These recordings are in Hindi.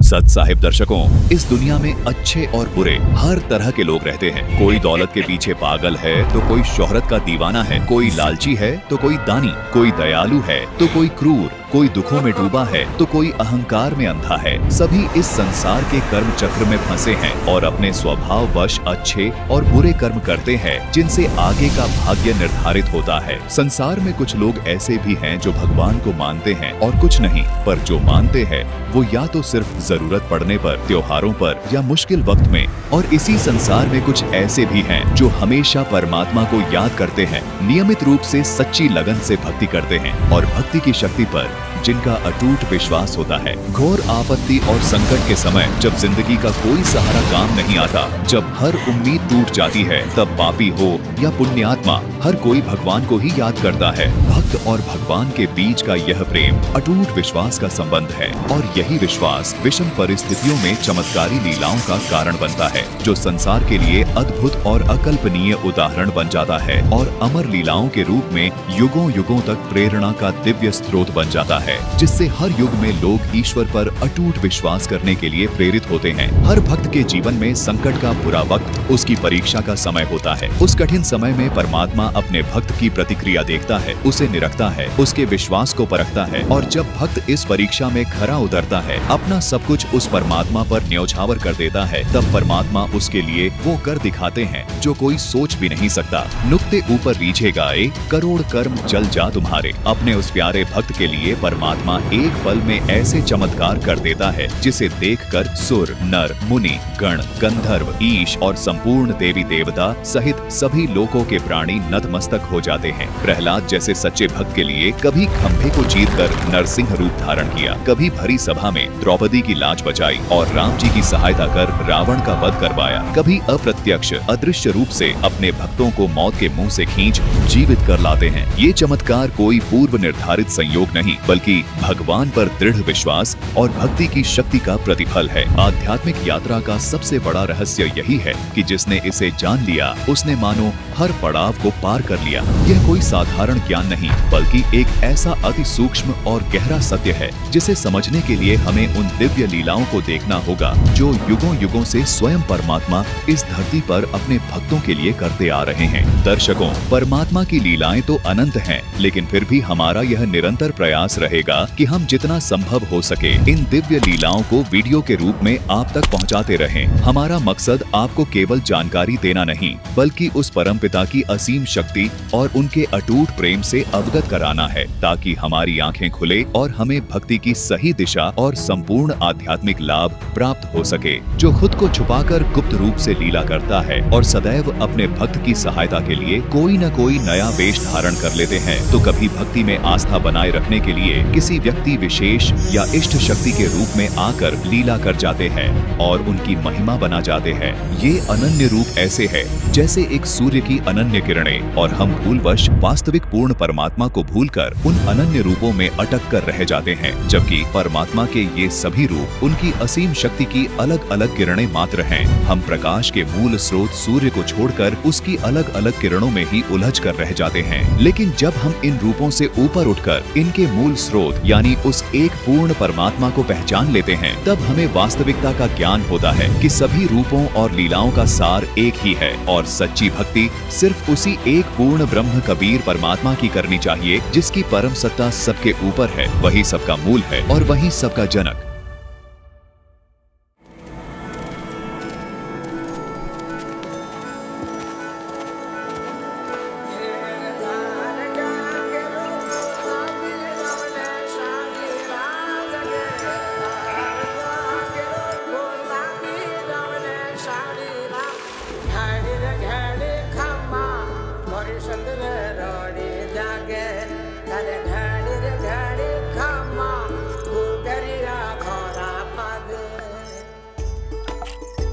सच साहिब दर्शकों, इस दुनिया में अच्छे और बुरे हर तरह के लोग रहते हैं। कोई दौलत के पीछे पागल है तो कोई शोहरत का दीवाना है, कोई लालची है तो कोई दानी, कोई दयालु है तो कोई क्रूर, कोई दुखों में डूबा है तो कोई अहंकार में अंधा है। सभी इस संसार के कर्म चक्र में फंसे हैं और अपने स्वभाववश अच्छे और बुरे कर्म करते हैं, जिनसे आगे का भाग्य निर्धारित होता है। संसार में कुछ लोग ऐसे भी हैं जो भगवान को मानते हैं और कुछ नहीं, पर जो मानते हैं वो या तो सिर्फ जरूरत पड़ने पर, त्योहारों पर या मुश्किल वक्त में। और इसी संसार में कुछ ऐसे भी हैं जो हमेशा परमात्मा को याद करते हैं, नियमित रूप से सच्ची लगन से भक्ति करते हैं और भक्ति की शक्ति पर जिनका अटूट विश्वास होता है। घोर आपत्ति और संकट के समय जब जिंदगी का कोई सहारा काम नहीं आता, जब हर उम्मीद टूट जाती है, तब पापी हो या पुण्यात्मा हर कोई भगवान को ही याद करता है। भक्त और भगवान के बीच का यह प्रेम अटूट विश्वास का संबंध है और यही विश्वास विषम परिस्थितियों में चमत्कारी लीलाओं का कारण बनता है, जो संसार के लिए अद्भुत और अकल्पनीय उदाहरण बन जाता है और अमर लीलाओं के रूप में युगों युगों तक प्रेरणा का दिव्य स्रोत बन जाता है, जिससे हर युग में लोग ईश्वर पर अटूट विश्वास करने के लिए प्रेरित होते हैं। हर भक्त के जीवन में संकट का बुरा वक्त उसकी परीक्षा का समय होता है। उस कठिन समय में परमात्मा अपने भक्त की प्रतिक्रिया देखता है, उसे निरखता है, उसके विश्वास को परखता है और जब भक्त इस परीक्षा में खरा उतरता है, अपना सब कुछ उस परमात्मा पर न्यौछावर कर देता है, तब परमात्मा उसके लिए वो कर दिखाते हैं जो कोई सोच भी नहीं सकता। नुक्ते ऊपर रीझे गाए, करोड़ कर्म जल जा तुम्हारे। अपने उस प्यारे भक्त के लिए परमात्मा एक पल में ऐसे चमत्कार कर देता है जिसे देखकर सुर, नर, मुनि, गण, गंधर्व, ईश और संपूर्ण देवी देवता सहित सभी लोकों के प्राणी नतमस्तक हो जाते हैं। प्रहलाद जैसे सच्चे भक्त के लिए कभी खंभे को चीरकर नरसिंह रूप धारण किया, कभी भरी सभा में द्रौपदी की लाज बचाई और राम जी की सहायता कर रावण का वध करवाया, कभी अप्रत्यक्ष अदृश्य रूप से अपने भक्तों को मौत के मुंह से खींच जीवित कर लाते हैं। ये चमत्कार कोई पूर्व निर्धारित संयोग नहीं, बल्कि भगवान पर दृढ़ विश्वास और भक्ति की शक्ति का प्रतिफल है। आध्यात्मिक यात्रा का सबसे बड़ा रहस्य यही है कि जिसने इसे जान लिया, उसने मानो हर पड़ाव को पार कर लिया। यह कोई साधारण ज्ञान नहीं, बल्कि एक ऐसा अति सूक्ष्म और गहरा सत्य है जिसे समझने के लिए हमें उन दिव्य लीलाओं को देखना होगा जो युगों युगों से स्वयं परमात्मा इस धरती पर अपने भक्तों के लिए करते आ रहे हैं। दर्शकों, परमात्मा की लीलाएं तो अनंत हैं, लेकिन फिर भी हमारा यह निरंतर प्रयास रहेगा कि हम जितना संभव हो सके इन दिव्य लीलाओं को वीडियो के रूप में आप तक पहुंचाते रहें। हमारा मकसद आपको केवल जानकारी देना नहीं, बल्कि उस परमपिता की असीम शक्ति और उनके अटूट प्रेम से अवगत कराना है, ताकि हमारी आंखें खुले और हमें भक्ति की सही दिशा और संपूर्ण आध्यात्मिक लाभ प्राप्त हो सके। जो खुद को छुपाकर गुप्त रूप से लीला करता है और सदैव अपने भक्त की सहायता के लिए कोई न कोई नया वेश धारण कर लेते हैं, तो कभी भक्ति में आस्था बनाए रखने के लिए किसी व्यक्ति विशेष या इष्ट शक्ति के रूप में आकर लीला कर जाते हैं और उनकी महिमा बना जाते हैं। ये अनन्य रूप ऐसे है जैसे एक सूर्य की अनन्य किरणें, और हम भूलवश वास्तविक पूर्ण परमात्मा को भूलकर उन अनन्य रूपों में अटक कर रह जाते हैं, जबकि परमात्मा के ये सभी रूप उनकी असीम शक्ति की अलग अलग किरणें मात्र हैं। हम प्रकाश के मूल स्रोत सूर्य को छोड़कर उसकी अलग अलग किरणों में ही उलझ कर रह जाते हैं। लेकिन जब हम इन रूपों से ऊपर उठकर इनके मूल स्रोत यानी उस एक पूर्ण परमात्मा को पहचान लेते हैं, तब हमें वास्तविकता का ज्ञान होता है कि सभी रूपों और लीलाओं का सार एक ही है और सच्ची भक्ति सिर्फ उसी एक पूर्ण ब्रह्म कबीर परमात्मा की करनी चाहिए, जिसकी परम सत्ता सबके ऊपर है, वही सबका मूल है और वही सबका जनक।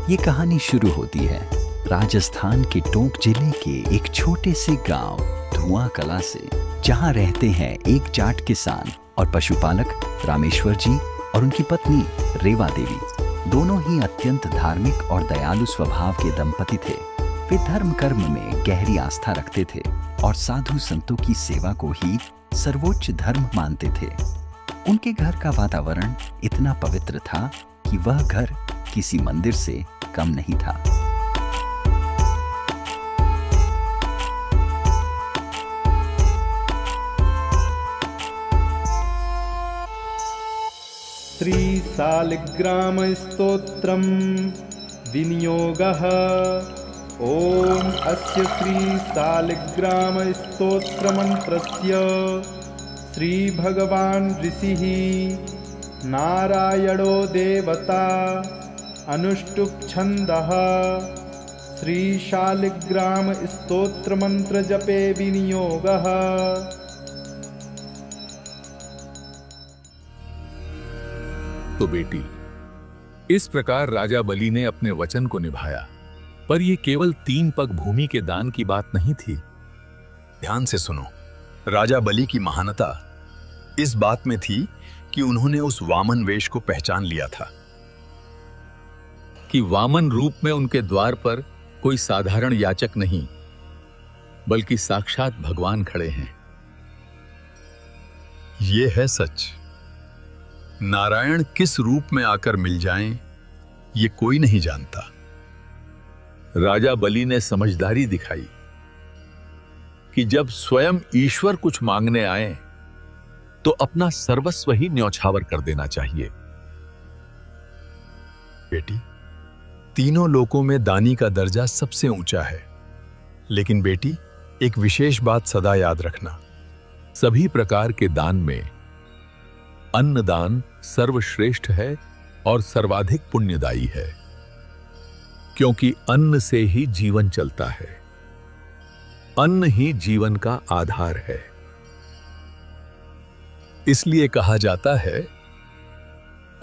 ये कहानी शुरू होती है राजस्थान के टोंक जिले के एक छोटे से गांव धुआं कला से, जहां रहते हैं एक जाट किसान और पशुपालक रामेश्वर जी और उनकी पत्नी रेवा देवी। दोनों ही अत्यंत धार्मिक और दयालु स्वभाव के दंपति थे। वे धर्म कर्म में गहरी आस्था रखते थे और साधु संतों की सेवा को ही सर्वोच्च धर्म मानते थे। उनके घर का वातावरण इतना पवित्र था कि कि वह घर किसी मंदिर से कम नहीं था। श्रीशालिग्रामस्तोत्रं विनियोगः। ॐ अस्य श्रीशालिग्रामस्तोत्रमन्त्रस्य श्रीभगवान् ऋषिः नारायणो देवता अनुष्टुप् छन्दः श्रीशालिग्रामस्तोत्रमन्त्रजपे विनियोगः। तो बेटी, इस प्रकार राजा बलि ने अपने वचन को निभाया। पर यह केवल 3 पग भूमि के दान की बात नहीं थी। ध्यान से सुनो, राजा बलि की महानता इस बात में थी कि उन्होंने उस वामन वेश को पहचान लिया था कि वामन रूप में उनके द्वार पर कोई साधारण याचक नहीं, बल्कि साक्षात भगवान खड़े हैं। ये है सच। नारायण किस रूप में आकर मिल जाएं, ये कोई नहीं जानता। राजा बलि ने समझदारी दिखाई कि जब स्वयं ईश्वर कुछ मांगने आए तो अपना सर्वस्व ही न्यौछावर कर देना चाहिए। बेटी, तीनों लोकों में दानी का दर्जा सबसे ऊंचा है। लेकिन बेटी, एक विशेष बात सदा याद रखना। सभी प्रकार के दान में अन्नदान सर्वश्रेष्ठ है और सर्वाधिक पुण्यदायी है, क्योंकि अन्न से ही जीवन चलता है। अन्न ही जीवन का आधार है। इसलिए कहा जाता है,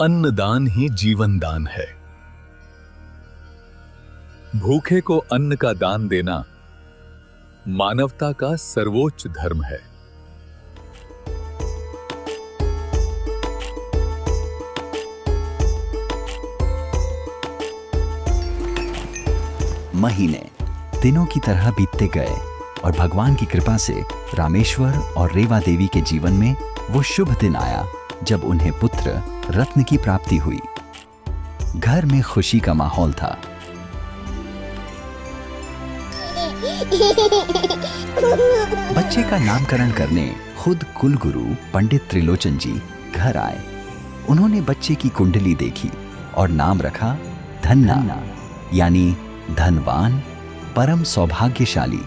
अन्नदान ही जीवन दान है। भूखे को अन्न का दान देना मानवता का सर्वोच्च धर्म है। महीने दिनों की तरह बीतते गए और भगवान की कृपा से रामेश्वर और रेवा देवी के जीवन में वो शुभ दिन आया जब उन्हें पुत्र रत्न की प्राप्ति हुई। घर में खुशी का माहौल था। बच्चे का नामकरण करने खुद कुलगुरु पंडित त्रिलोचन जी घर आए। उन्होंने बच्चे की कुंडली देखी और नाम रखा धन्ना, यानी धनवान, परम सौभाग्यशाली।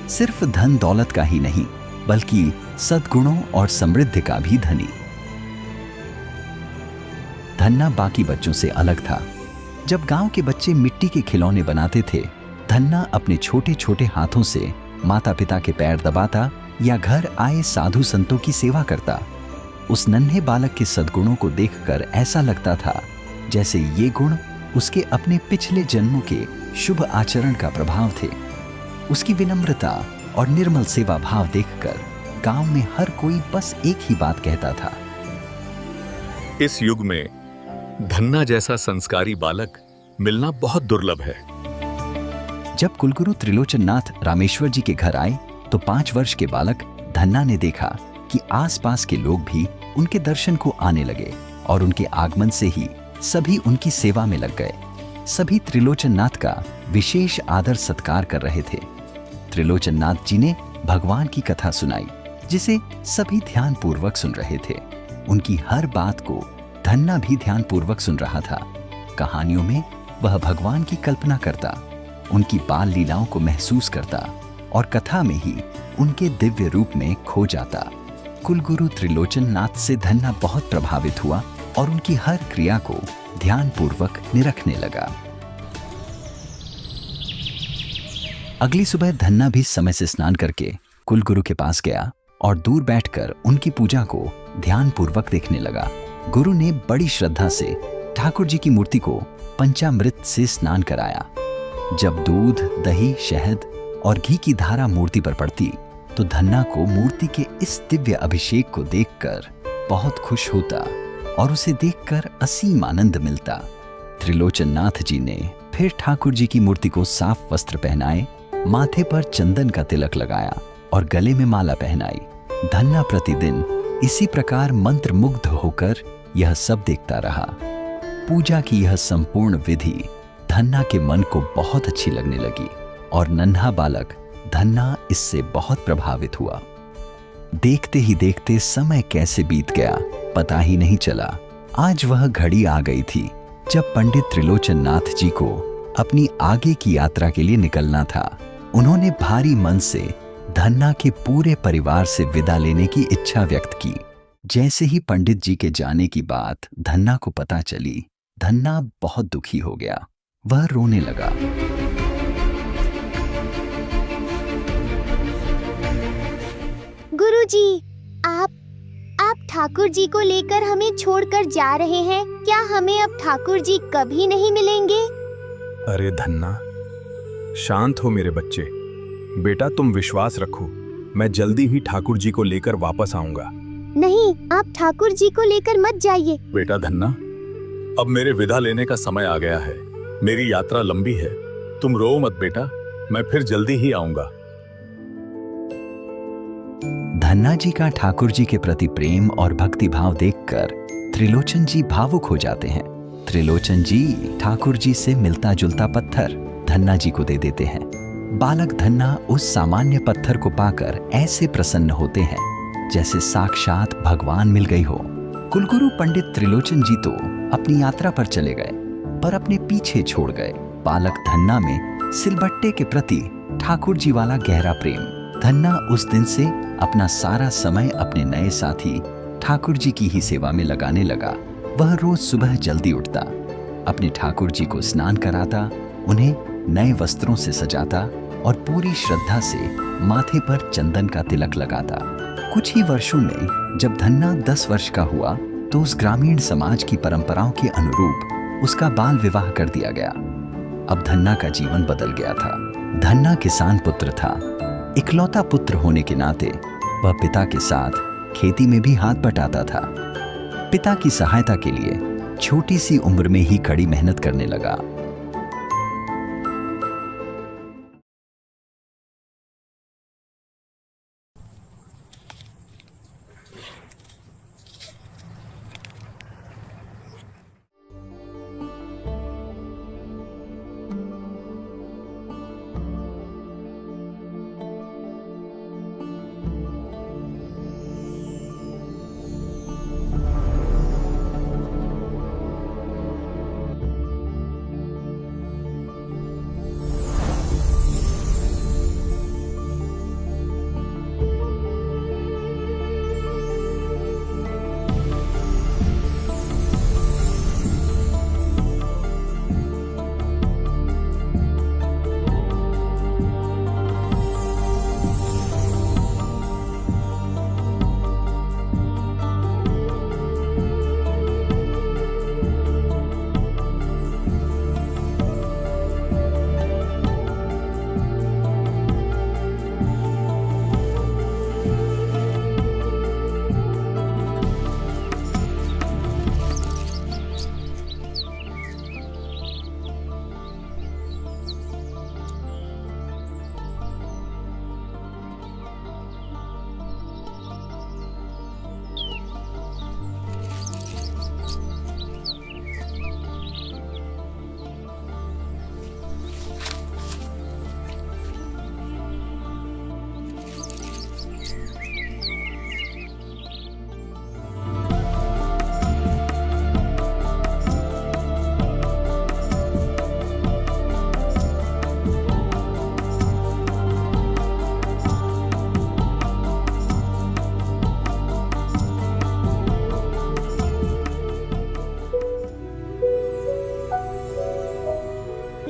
सिर्फ धन दौलत का ही नहीं, बल्कि सद्गुणों और समृद्धि का भी धनी। धन्ना बाकी बच्चों से अलग था। जब गांव के बच्चे मिट्टी के खिलौने बनाते थे, धन्ना अपने छोटे छोटे हाथों से माता पिता के पैर दबाता या घर आए साधु संतों की सेवा करता। उस नन्हे बालक के सद्गुणों को देखकर ऐसा लगता था जैसे ये गुण उसके अपने पिछले जन्मों के शुभ आचरण का प्रभाव थे। उसकी विनम्रता और निर्मल सेवा भाव देखकर गांव में हर कोई बस एक ही बात कहता था, इस युग में धन्ना जैसा संस्कारी बालक मिलना बहुत दुर्लभ है। जब कुलगुरु त्रिलोचन नाथ रामेश्वर जी के घर आए तो 5 वर्ष के बालक धन्ना ने देखा कि आसपास के लोग भी उनके दर्शन को आने लगे और उनके आगमन से ही सभी उनकी सेवा में लग गए। सभी त्रिलोचन नाथ का विशेष आदर सत्कार कर रहे थे। त्रिलोचन नाथ जी ने भगवान की कथा सुनाई, जिसे सभी ध्यान पूर्वक सुन रहे थे। उनकी हर बात को धन्ना भी ध्यान पूर्वक सुन रहा था। कहानियों में वह भगवान की कल्पना करता, उनकी बाल लीलाओं को महसूस करता और कथा में ही उनके दिव्य रूप में खो जाता। कुलगुरु त्रिलोचन नाथ से धन्ना बहुत प्रभावित हुआ और उनकी हर क्रिया को ध्यान पूर्वक निरखने लगा। अगली सुबह धन्ना भी समय से स्नान करके कुलगुरु के पास गया और दूर बैठकर उनकी पूजा को ध्यान पूर्वक देखने लगा। गुरु ने बड़ी श्रद्धा से ठाकुर जी की मूर्ति को पंचामृत से स्नान कराया। जब दूध, दही, शहद और घी की धारा मूर्ति पर पड़ती तो धन्ना को मूर्ति के इस दिव्य अभिषेक को देखकर बहुत खुश होता और उसे देखकर असीम आनंद मिलता। त्रिलोचन नाथ जी ने फिर ठाकुर जी की मूर्ति को साफ वस्त्र पहनाए, माथे पर चंदन का तिलक लगाया और गले में माला पहनाई। धन्ना प्रतिदिन इसी प्रकार मंत्र मुग्ध होकर यह सब देखता रहा। पूजा की यह संपूर्ण विधि धन्ना के मन को बहुत अच्छी लगने लगी और नन्हा बालक धन्ना इससे बहुत प्रभावित हुआ। देखते ही देखते समय कैसे बीत गया पता ही नहीं चला। आज वह घड़ी आ गई थी जब पंडित त्रिलोचन नाथ जी को अपनी आगे की यात्रा के लिए निकलना था। उन्होंने भारी मन से धन्ना के पूरे परिवार से विदा लेने की इच्छा व्यक्त की। जैसे ही पंडित जी के जाने की बात धन्ना को पता चली, धन्ना बहुत दुखी हो गया। वह रोने लगा। गुरुजी, आप ठाकुर जी को लेकर हमें छोड़कर जा रहे हैं। क्या हमें अब ठाकुर जी कभी नहीं मिलेंगे? अरे धन्ना, शांत हो मेरे बच्चे। बेटा तुम विश्वास रखो, मैं जल्दी ही ठाकुर जी को लेकर वापस आऊंगा। नहीं, आप ठाकुर जी को लेकर मत जाइए। बेटा धन्ना, अब मेरे विदा लेने का समय आ गया है। मेरी यात्रा लंबी है, तुम रो मत बेटा, मैं फिर जल्दी ही आऊंगा। धन्ना जी का ठाकुर जी के प्रति प्रेम और भक्ति भाव देखकर त्रिलोचन जी भावुक हो जाते हैं। त्रिलोचन जी ठाकुर जी से मिलता जुलता पत्थर धन्ना जी को दे देते हैं। बालक धन्ना उस सामान्य पत्थर को पाकर ऐसे प्रसन्न होते हैं जैसे साक्षात भगवान मिल गई हो। कुलगुरु पंडित त्रिलोचन जी तो अपनी यात्रा पर चले गए, पर अपने पीछे छोड़ गए बालक धन्ना में सिलबट्टे के प्रति ठाकुर जी वाला गहरा प्रेम। धन्ना उस दिन से अपना सारा समय अपने नए साथी ठाकुर जी की ही सेवा में लगाने लगा। वह रोज सुबह जल्दी उठता, अपने ठाकुर जी को स्नान कराता, उन्हें नए वस्त्रों से सजाता और पूरी श्रद्धा से माथे पर चंदन का तिलक लगाता। कुछ ही वर्षों में जब धन्ना 10 वर्ष का हुआ तो उस ग्रामीण समाज की परंपराओं के अनुरूप उसका बाल विवाह कर दिया गया। अब धन्ना का जीवन बदल गया था। धन्ना किसान पुत्र था। इकलौता पुत्र होने के नाते वह पिता के साथ खेती में भी हाथ बटाता था। पिता की सहायता के लिए छोटी सी उम्र में ही कड़ी मेहनत करने लगा।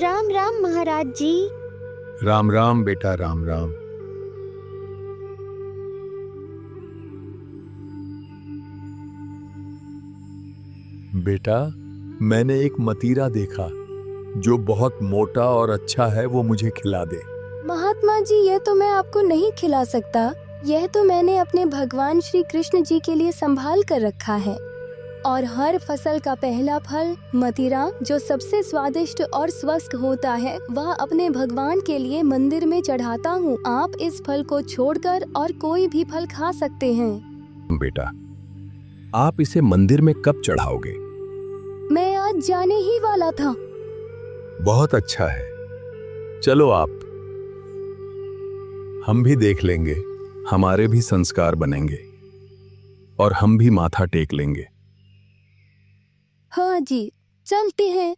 राम राम महाराज जी। राम राम बेटा, राम राम। बेटा, मैंने एक मतीरा देखा जो बहुत मोटा और अच्छा है, वो मुझे खिला दे। महात्मा जी, यह तो मैं आपको नहीं खिला सकता। यह तो मैंने अपने भगवान श्री कृष्ण जी के लिए संभाल कर रखा है। और हर फसल का पहला फल मदिरा, जो सबसे स्वादिष्ट और स्वस्थ होता है, वह अपने भगवान के लिए मंदिर में चढ़ाता हूँ। आप इस फल को छोड़कर और कोई भी फल खा सकते हैं। बेटा, आप इसे मंदिर में कब चढ़ाओगे? मैं आज जाने ही वाला था। बहुत अच्छा है, चलो आप, हम भी देख लेंगे, हमारे भी संस्कार बनेंगे और हम भी माथा टेक लेंगे। हाँ जी, चलते हैं।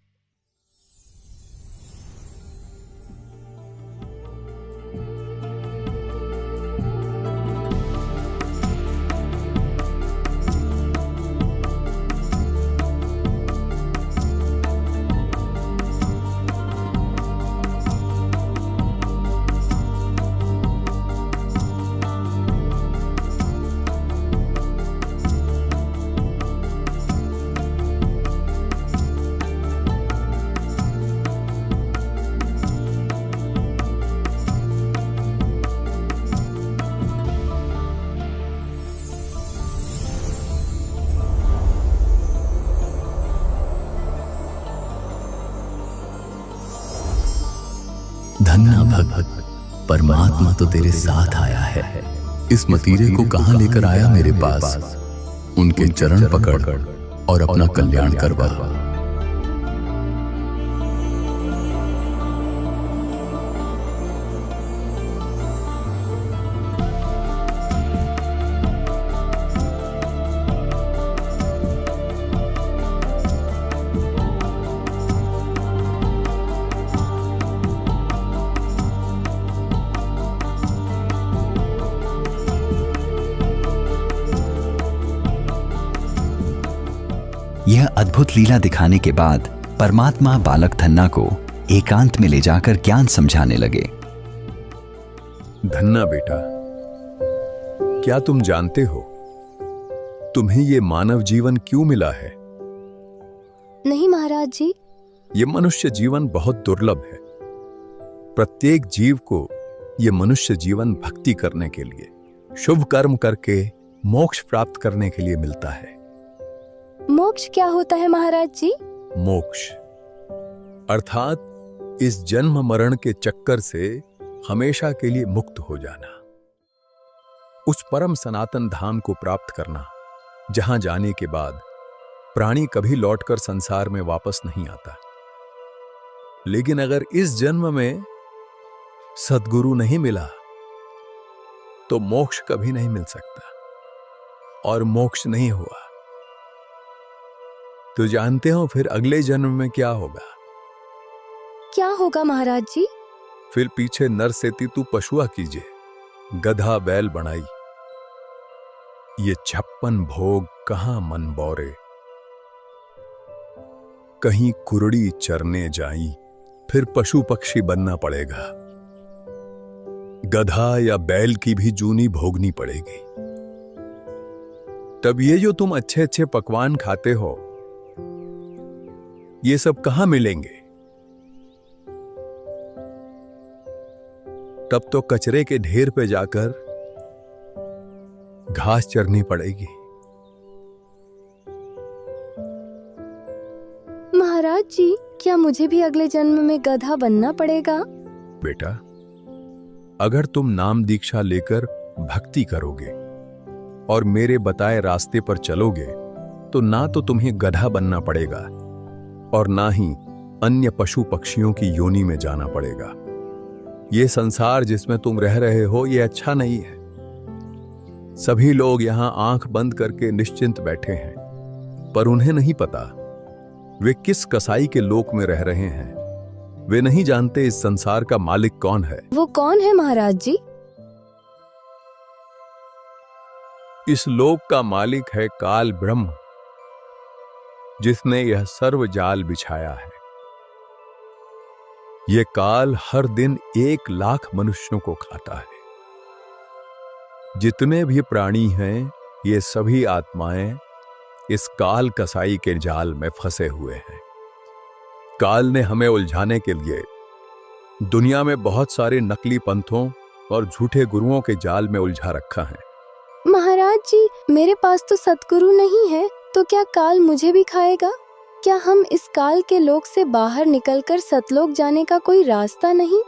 धन्ना भक्त, परमात्मा तो तेरे साथ आया है। इस मतीरे को कहां लेकर आया मेरे पास। उनके चरण पकड़ और अपना कल्याण करवा। यह अद्भुत लीला दिखाने के बाद परमात्मा बालक धन्ना को एकांत में ले जाकर ज्ञान समझाने लगे। धन्ना बेटा, क्या तुम जानते हो तुम्हें ये मानव जीवन क्यों मिला है? नहीं महाराज जी। ये मनुष्य जीवन बहुत दुर्लभ है। प्रत्येक जीव को ये मनुष्य जीवन भक्ति करने के लिए, शुभ कर्म करके मोक्ष प्राप्त करने के लिए मिलता है। मोक्ष क्या होता है महाराज जी? मोक्ष अर्थात इस जन्म मरण के चक्कर से हमेशा के लिए मुक्त हो जाना, उस परम सनातन धाम को प्राप्त करना जहां जाने के बाद प्राणी कभी लौटकर संसार में वापस नहीं आता। लेकिन अगर इस जन्म में सद्गुरु नहीं मिला तो मोक्ष कभी नहीं मिल सकता, और मोक्ष नहीं हुआ तो जानते हो फिर अगले जन्म में क्या होगा? क्या होगा महाराज जी? फिर पीछे नर सेती तू पशुआ कीजिए, गधा बैल बनाई। ये 56 भोग कहां मन बौरे, कहीं कुरड़ी चरने जाई, फिर पशु पक्षी बनना पड़ेगा। गधा या बैल की भी जूनी भोगनी पड़ेगी। तब ये जो तुम अच्छे अच्छे पकवान खाते हो, ये सब कहां मिलेंगे? तब तो कचरे के ढेर पे जाकर घास चरनी पड़ेगी। महाराज जी, क्या मुझे भी अगले जन्म में गधा बनना पड़ेगा? बेटा, अगर तुम नाम दीक्षा लेकर भक्ति करोगे और मेरे बताए रास्ते पर चलोगे तो ना तो तुम्हें गधा बनना पड़ेगा और ना ही अन्य पशु पक्षियों की योनि में जाना पड़ेगा। ये संसार जिसमें तुम रह रहे हो ये अच्छा नहीं है। सभी लोग यहां आंख बंद करके निश्चिंत बैठे हैं, पर उन्हें नहीं पता वे किस कसाई के लोक में रह रहे हैं। वे नहीं जानते इस संसार का मालिक कौन है। वो कौन है महाराज जी? इस लोक का मालिक है काल ब्रह्म, जिसने यह सर्व जाल बिछाया है। ये काल हर दिन 1 लाख मनुष्यों को खाता है। जितने भी प्राणी हैं, ये सभी आत्माएं इस काल कसाई के जाल में फंसे हुए हैं। काल ने हमें उलझाने के लिए दुनिया में बहुत सारे नकली पंथों और झूठे गुरुओं के जाल में उलझा रखा है। महाराज जी, मेरे पास तो सतगुरु नहीं है, तो क्या काल मुझे भी खाएगा? क्या हम इस काल के लोक से बाहर निकलकर सतलोक जाने का कोई रास्ता नहीं?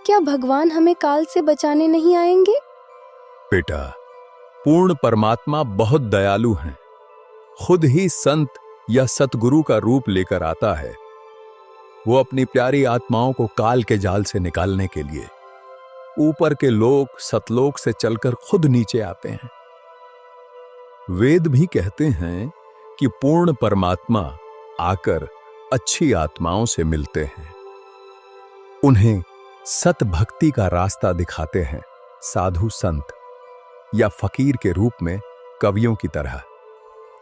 क्या भगवान हमें काल से बचाने नहीं आएंगे? बेटा, पूर्ण परमात्मा बहुत दयालु हैं। खुद ही संत या सतगुरु का रूप लेकर आता है, वो अपनी प्यारी आत्माओं को काल के जाल से निकालने के लिए ऊपर के लोक सतलोक से चलकर खुद नीचे आते हैं। वेद भी कहते हैं कि पूर्ण परमात्मा आकर अच्छी आत्माओं से मिलते हैं, उन्हें सत भक्ति का रास्ता दिखाते हैं। साधु संत या फकीर के रूप में कवियों की तरह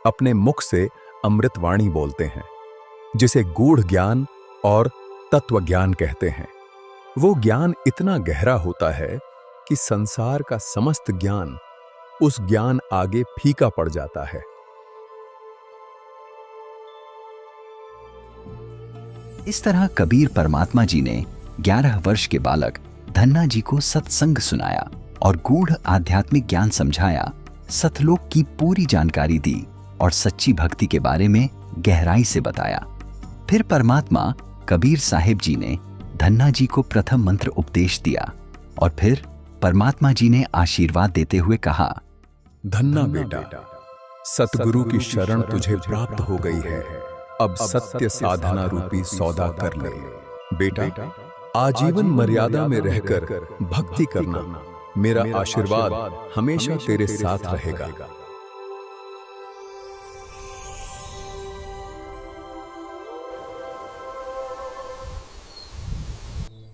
अपने मुख से अमृतवाणी बोलते हैं, जिसे गूढ़ ज्ञान और तत्व ज्ञान कहते हैं। वो ज्ञान इतना गहरा होता है कि संसार का समस्त ज्ञान उस ज्ञान आगे फीका पड़ जाता है। इस तरह कबीर परमात्मा जी ने 11 वर्ष के बालक धन्ना जी को सत्संग सुनाया और गूढ़ आध्यात्मिक ज्ञान समझाया, सतलोक की पूरी जानकारी दी और सच्ची भक्ति के बारे में गहराई से बताया। फिर परमात्मा कबीर साहिब जी ने धन्ना जी को प्रथम मंत्र उपदेश दिया और फिर परमात्मा जी ने आशीर्वाद देते हुए कहा, धन्ना बेटा, सतगुरु की शरण तुझे प्राप्त हो गई है। अब सत्य साधना रूपी सौदा कर ले। बेटा, आजीवन मर्यादा में रहकर भक्ति करना, मेरा आशीर्वाद हमेशा तेरे साथ रहेगा।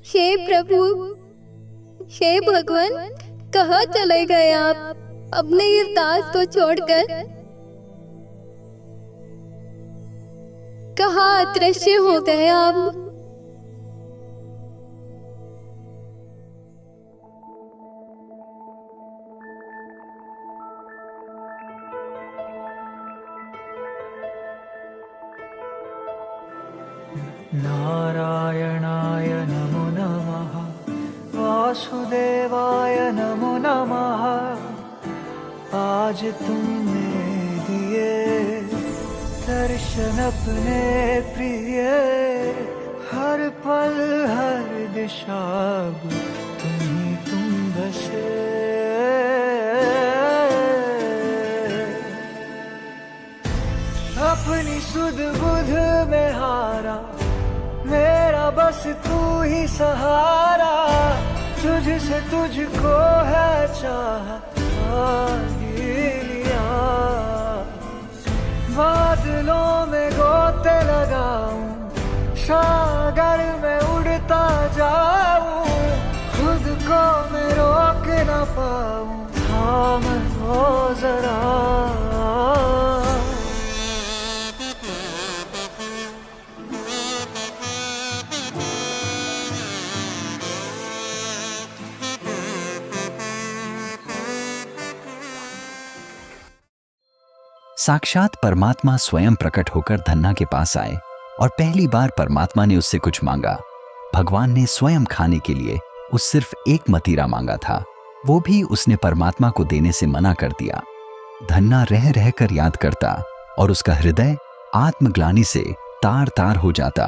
हे प्रभु, हे भगवान, कहाँ चले गए आप अपने इस दास को छोड़कर? कहाँ अदृश्य हो गए आप? नारायणाय नमो नमः, वासुदेवाय नमो नमः। आज तुमने दिए दर्शन अपने प्रिय, हर पल हर दिशा तुम ही तुम बसे। अपनी सुध बुध में हारा, मेरा बस तू ही सहारा। तुझसे तुझको है चाह लिया, बादलों में गोते लगाऊं, सागर में उड़ता जाऊं, खुद को मैं रोक ना पाऊं, थाम लो जरा। साक्षात परमात्मा स्वयं प्रकट होकर धन्ना के पास आए और पहली बार परमात्मा ने उससे कुछ मांगा। भगवान ने स्वयं खाने के लिए उस सिर्फ एक मतीरा मांगा था, वो भी उसने परमात्मा को देने से मना कर दिया। धन्ना रह रह कर याद करता और उसका हृदय आत्मग्लानि से तार तार हो जाता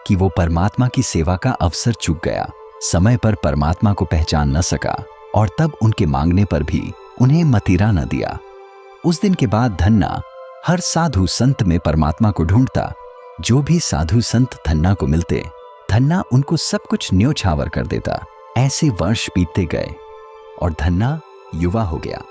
कि वो परमात्मा की सेवा का अवसर चूक गया, समय पर परमात्मा को पहचान न सका और तब उनके मांगने पर भी उन्हें मतीरा न दिया। उस दिन के बाद धन्ना हर साधु संत में परमात्मा को ढूंढता। जो भी साधु संत धन्ना को मिलते, धन्ना उनको सब कुछ न्योछावर कर देता। ऐसे वर्ष बीतते गए और धन्ना युवा हो गया।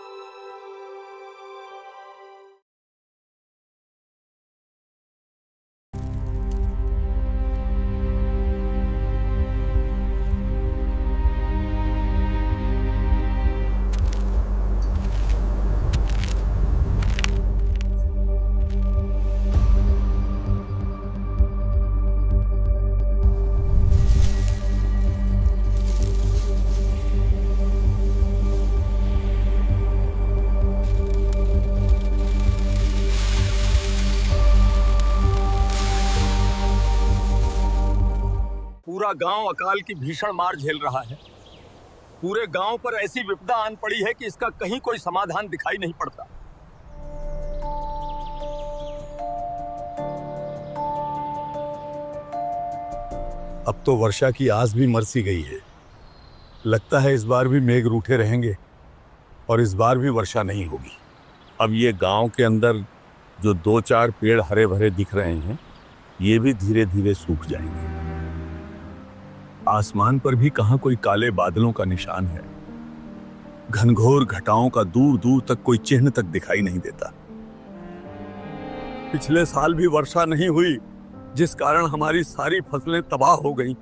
पूरा गांव अकाल की भीषण मार झेल रहा है। पूरे गांव पर ऐसी विपदा आन पड़ी है कि इसका कहीं कोई समाधान दिखाई नहीं पड़ता। अब तो वर्षा की आस भी मरसी गई है। लगता है इस बार भी मेघ रूठे रहेंगे और इस बार भी वर्षा नहीं होगी। अब ये गांव के अंदर जो 2-4 पेड़ हरे भरे दिख रहे हैं ये भी धीरे धीरे सूख जाएंगे। आसमान पर भी कहां कोई काले बादलों का निशान है। घनघोर घटाओं का दूर दूर तक कोई चिन्ह तक दिखाई नहीं देता। पिछले साल भी वर्षा नहीं हुई, जिस कारण हमारी सारी फसलें तबाह हो गईं।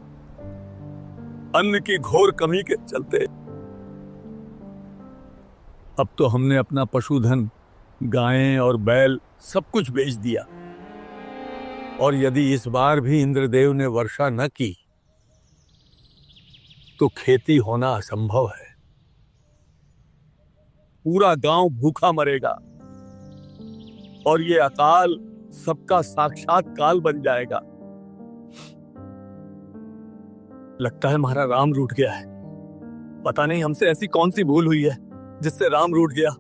अन्न की घोर कमी के चलते अब तो हमने अपना पशुधन, गायें और बैल सब कुछ बेच दिया। और यदि इस बार भी इंद्रदेव ने वर्षा न की तो खेती होना असंभव है। पूरा गांव भूखा मरेगा और ये अकाल सबका साक्षात काल बन जाएगा। लगता है हमारा राम रूठ गया है। पता नहीं हमसे ऐसी कौन सी भूल हुई है जिससे राम रूठ गया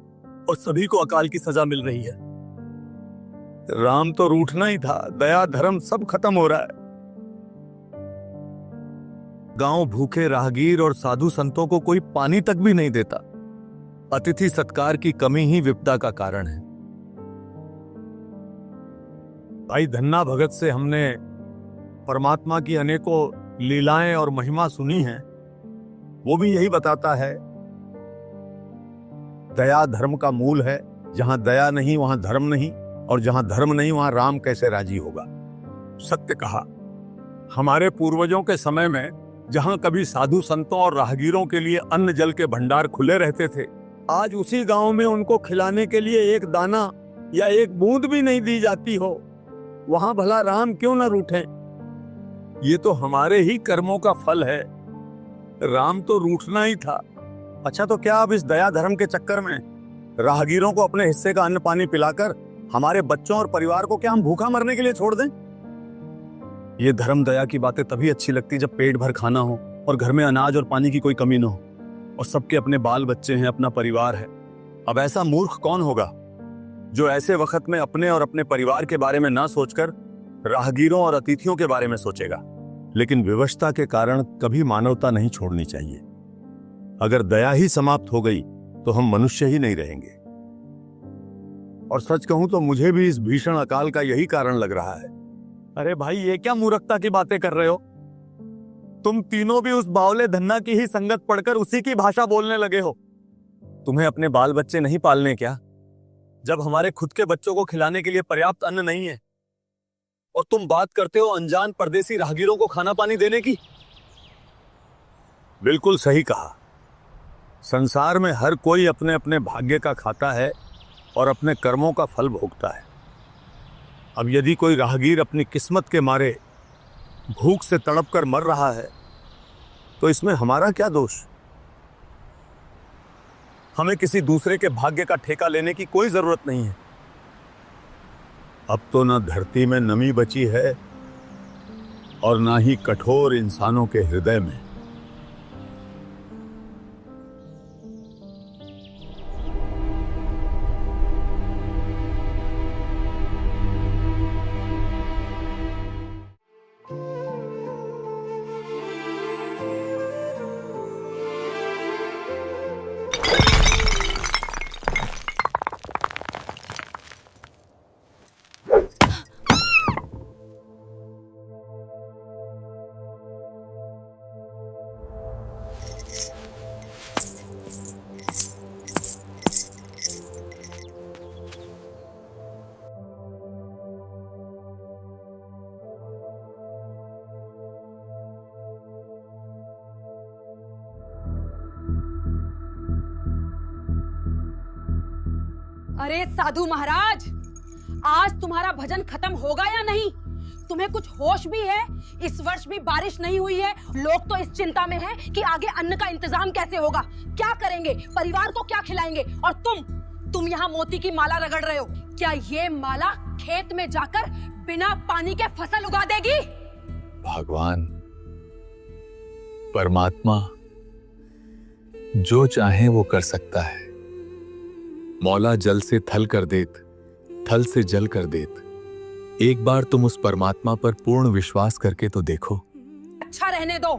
और सभी को अकाल की सजा मिल रही है। राम तो रूठना ही था, दया धर्म सब खत्म हो रहा है। गांव भूखे राहगीर और साधु संतों को कोई पानी तक भी नहीं देता। अतिथि सत्कार की कमी ही विपदा का कारण है। भाई धन्ना भगत से हमने परमात्मा की अनेकों लीलाएं और महिमा सुनी है। वो भी यही बताता है, दया धर्म का मूल है। जहां दया नहीं वहां धर्म नहीं, और जहां धर्म नहीं वहां राम कैसे राजी होगा। सत्य कहा। हमारे पूर्वजों के समय में जहां कभी साधु संतों और राहगीरों के लिए अन्न जल के भंडार खुले रहते थे, आज उसी गांव में उनको खिलाने के लिए एक दाना या एक बूंद भी नहीं दी जाती हो। वहां भला राम क्यों न रूठें? ये तो हमारे ही कर्मों का फल है। राम तो रूठना ही था। अच्छा, तो क्या अब इस दया धर्म के चक्कर में राहगीरों को अपने हिस्से का अन्न पानी पिलाकर हमारे बच्चों और परिवार को क्या हम भूखा मरने के लिए छोड़ दें? ये धर्म दया की बातें तभी अच्छी लगती जब पेट भर खाना हो और घर में अनाज और पानी की कोई कमी न हो और सबके अपने बाल बच्चे हैं, अपना परिवार है। अब ऐसा मूर्ख कौन होगा जो ऐसे वक्त में अपने और अपने परिवार के बारे में ना सोचकर राहगीरों और अतिथियों के बारे में सोचेगा। लेकिन विवशता के कारण कभी मानवता नहीं छोड़नी चाहिए। अगर दया ही समाप्त हो गई तो हम मनुष्य ही नहीं रहेंगे। और सच कहूं तो मुझे भी इस भीषण अकाल का यही कारण लग रहा है। अरे भाई, ये क्या मूर्खता की बातें कर रहे हो? तुम तीनों भी उस बावले धन्ना की ही संगत पढ़कर उसी की भाषा बोलने लगे हो। तुम्हें अपने बाल बच्चे नहीं पालने क्या, जब हमारे खुद के बच्चों को खिलाने के लिए पर्याप्त अन्न नहीं है? और तुम बात करते हो अनजान परदेसी राहगीरों को खाना पानी देने की। बिल्कुल सही कहा। संसार में हर कोई अपने अपने भाग्य का खाता है और अपने कर्मों का फल भोगता है। अब यदि कोई राहगीर अपनी किस्मत के मारे भूख से तड़प कर मर रहा है तो इसमें हमारा क्या दोष? हमें किसी दूसरे के भाग्य का ठेका लेने की कोई जरूरत नहीं है। अब तो ना धरती में नमी बची है और ना ही कठोर इंसानों के हृदय में। अरे साधु महाराज, आज तुम्हारा भजन खत्म होगा या नहीं? तुम्हें कुछ होश भी है? इस वर्ष भी बारिश नहीं हुई है। लोग तो इस चिंता में हैं कि आगे अन्न का इंतजाम कैसे होगा, क्या करेंगे, परिवार को क्या खिलाएंगे। और तुम यहाँ मोती की माला रगड़ रहे हो। क्या ये माला खेत में जाकर बिना पानी के फसल उगा देगी? भगवान परमात्मा जो चाहे वो कर सकता है। मौला जल से थल कर देत, थल से जल कर देत। एक बार तुम उस परमात्मा पर पूर्ण विश्वास करके तो देखो। अच्छा रहने दो,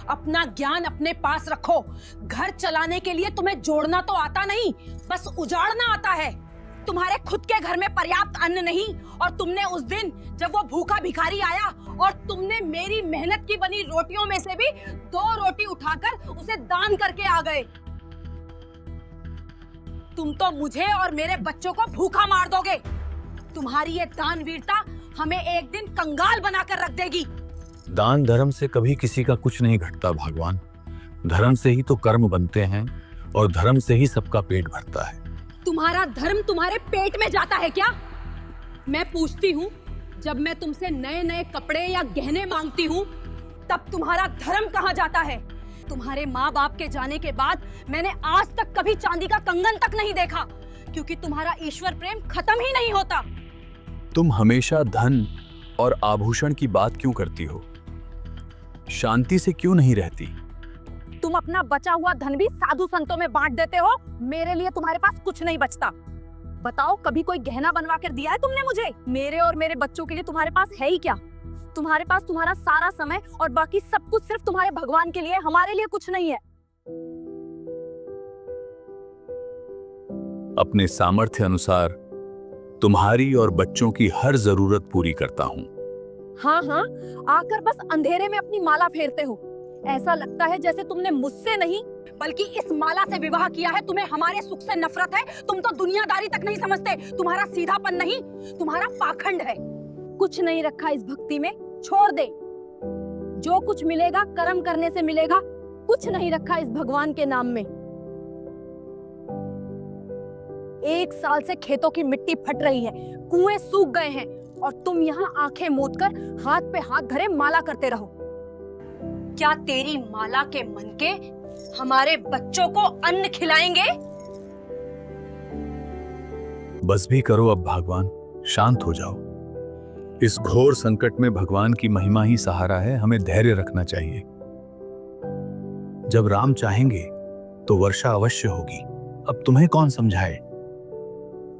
अपना ज्ञान अपने पास रखो। घर चलाने के लिए तुम्हें जोड़ना तो आता नहीं, बस उजाड़ना आता है। तुम्हारे खुद के घर में पर्याप्त अन्न नहीं, और तुमने उस दिन जब वो भूखा भिखारी आया और तुमने मेरी मेहनत की बनी रोटियों में से भी 2 रोटी उठाकर उसे दान करके आ गए। तुम तो मुझे और मेरे बच्चों को भूखा मार दोगे। तुम्हारी ये दानवीरता हमें एक दिन कंगाल बनाकर रख देगी। दान धर्म से कभी किसी का कुछ नहीं घटता भगवान। धर्म से ही तो कर्म बनते हैं और धर्म से ही सबका पेट भरता है। तुम्हारा धर्म तुम्हारे पेट में जाता है क्या? मैं पूछती हूँ, जब मैं तुमसे नए नए कपड़े या गहने मांगती हूँ तब तुम्हारा धर्म कहाँ जाता है? तुम्हारे माँ बाप के जाने के बाद मैंने आज तक कभी चांदी का कंगन तक नहीं देखा, क्योंकि तुम्हारा ईश्वर प्रेम खत्म ही नहीं होता। तुम हमेशा धन और आभूषण की बात क्यों करती हो? शांति से क्यों नहीं रहती? तुम अपना बचा हुआ धन भी साधु संतों में बांट देते हो। मेरे लिए तुम्हारे पास कुछ नहीं बचता। बताओ, कभी कोई गहना बनवा कर दिया है तुमने मुझे? मेरे और मेरे बच्चों के लिए तुम्हारे पास है ही क्या? तुम्हारे पास तुम्हारा सारा समय और बाकी सब कुछ सिर्फ तुम्हारे भगवान के लिए, हमारे लिए कुछ नहीं है। अपने सामर्थ्य अनुसार तुम्हारी और बच्चों की हर जरूरत पूरी करता हूँ। हाँ हाँ, आकर बस अंधेरे में अपनी माला फेरते हो। ऐसा लगता है जैसे तुमने मुझसे नहीं बल्कि इस माला से विवाह किया है। तुम्हें हमारे सुख से नफरत है। तुम तो दुनियादारी तक नहीं समझते। तुम्हारा सीधापन नहीं, तुम्हारा पाखंड है। कुछ नहीं रखा इस भक्ति में, छोड़ दे। जो कुछ मिलेगा कर्म करने से मिलेगा। कुछ नहीं रखा इस भगवान के नाम में। 1 साल से खेतों की मिट्टी फट रही है, कुएं सूख गए हैं, और तुम यहाँ आंखें मूंद कर हाथ पे हाथ धरे माला करते रहो। क्या तेरी माला के मनके हमारे बच्चों को अन्न खिलाएंगे? बस भी करो अब भगवान, शांत हो जाओ। इस घोर संकट में भगवान की महिमा ही सहारा है। हमें धैर्य रखना चाहिए। जब राम चाहेंगे तो वर्षा अवश्य होगी। अब तुम्हें कौन समझाए?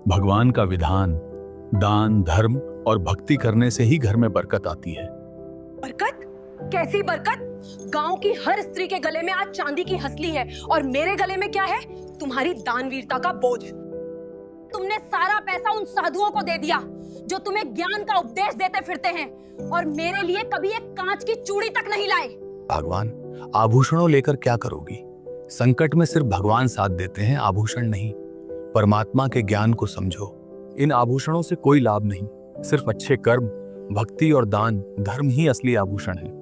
भगवान का विधान दान, धर्म और भक्ति करने से ही घर में बरकत आती है। बरकत? कैसी बरकत? गांव की हर स्त्री के गले में आज चांदी की हसली है, और मेरे गले में क्या है? तुम्हारी दानवीरता का बोझ। तुमने सारा पैसा उन साधुओं को दे दिया जो तुम्हें ज्ञान का उपदेश देते फिरते हैं, और मेरे लिए कभी एक कांच की चूड़ी तक नहीं लाए। भगवान, आभूषणों लेकर क्या करोगी? संकट में सिर्फ भगवान साथ देते हैं, आभूषण नहीं। परमात्मा के ज्ञान को समझो। इन आभूषणों से कोई लाभ नहीं। सिर्फ अच्छे कर्म, भक्ति और दान, धर्म ही असली आभूषण है।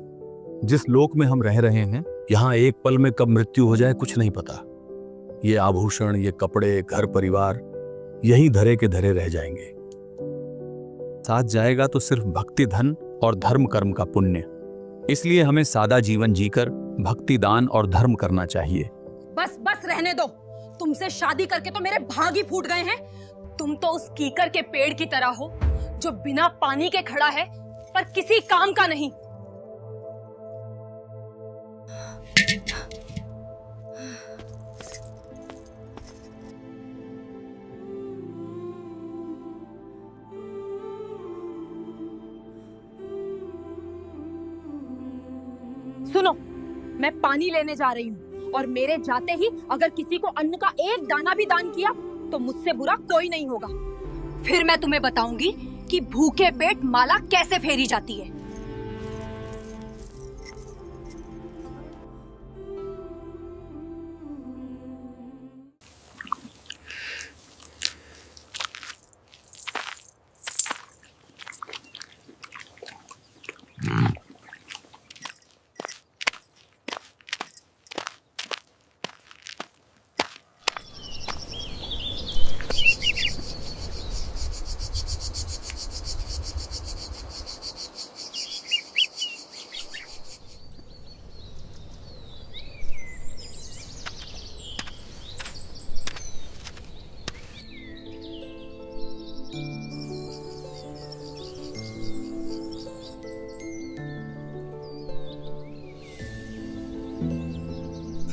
जिस लोक में हम रह रहे हैं, यहाँ एक पल में कब मृत्यु हो जाए कुछ नहीं पता। ये आभूषण, ये कपड़े, घर परिवार यही धरे के धरे रह जाएंगे। साथ जाएगा तो सिर्फ भक्ति, धन और धर्म कर्म का पुण्य। इसलिए हमें सादा जीवन जीकर भक्ति, दान और धर्म करना चाहिए। बस बस रहने दो। तुमसे शादी करके तो मेरे भाग ही फूट गए हैं। तुम तो उस कीकर के पेड़ की तरह हो जो बिना पानी के खड़ा है पर किसी काम का नहीं। सुनो, मैं पानी लेने जा रही हूँ, और मेरे जाते ही अगर किसी को अन्न का एक दाना भी दान किया तो मुझसे बुरा कोई नहीं होगा। फिर मैं तुम्हें बताऊंगी कि भूखे पेट माला कैसे फेरी जाती है।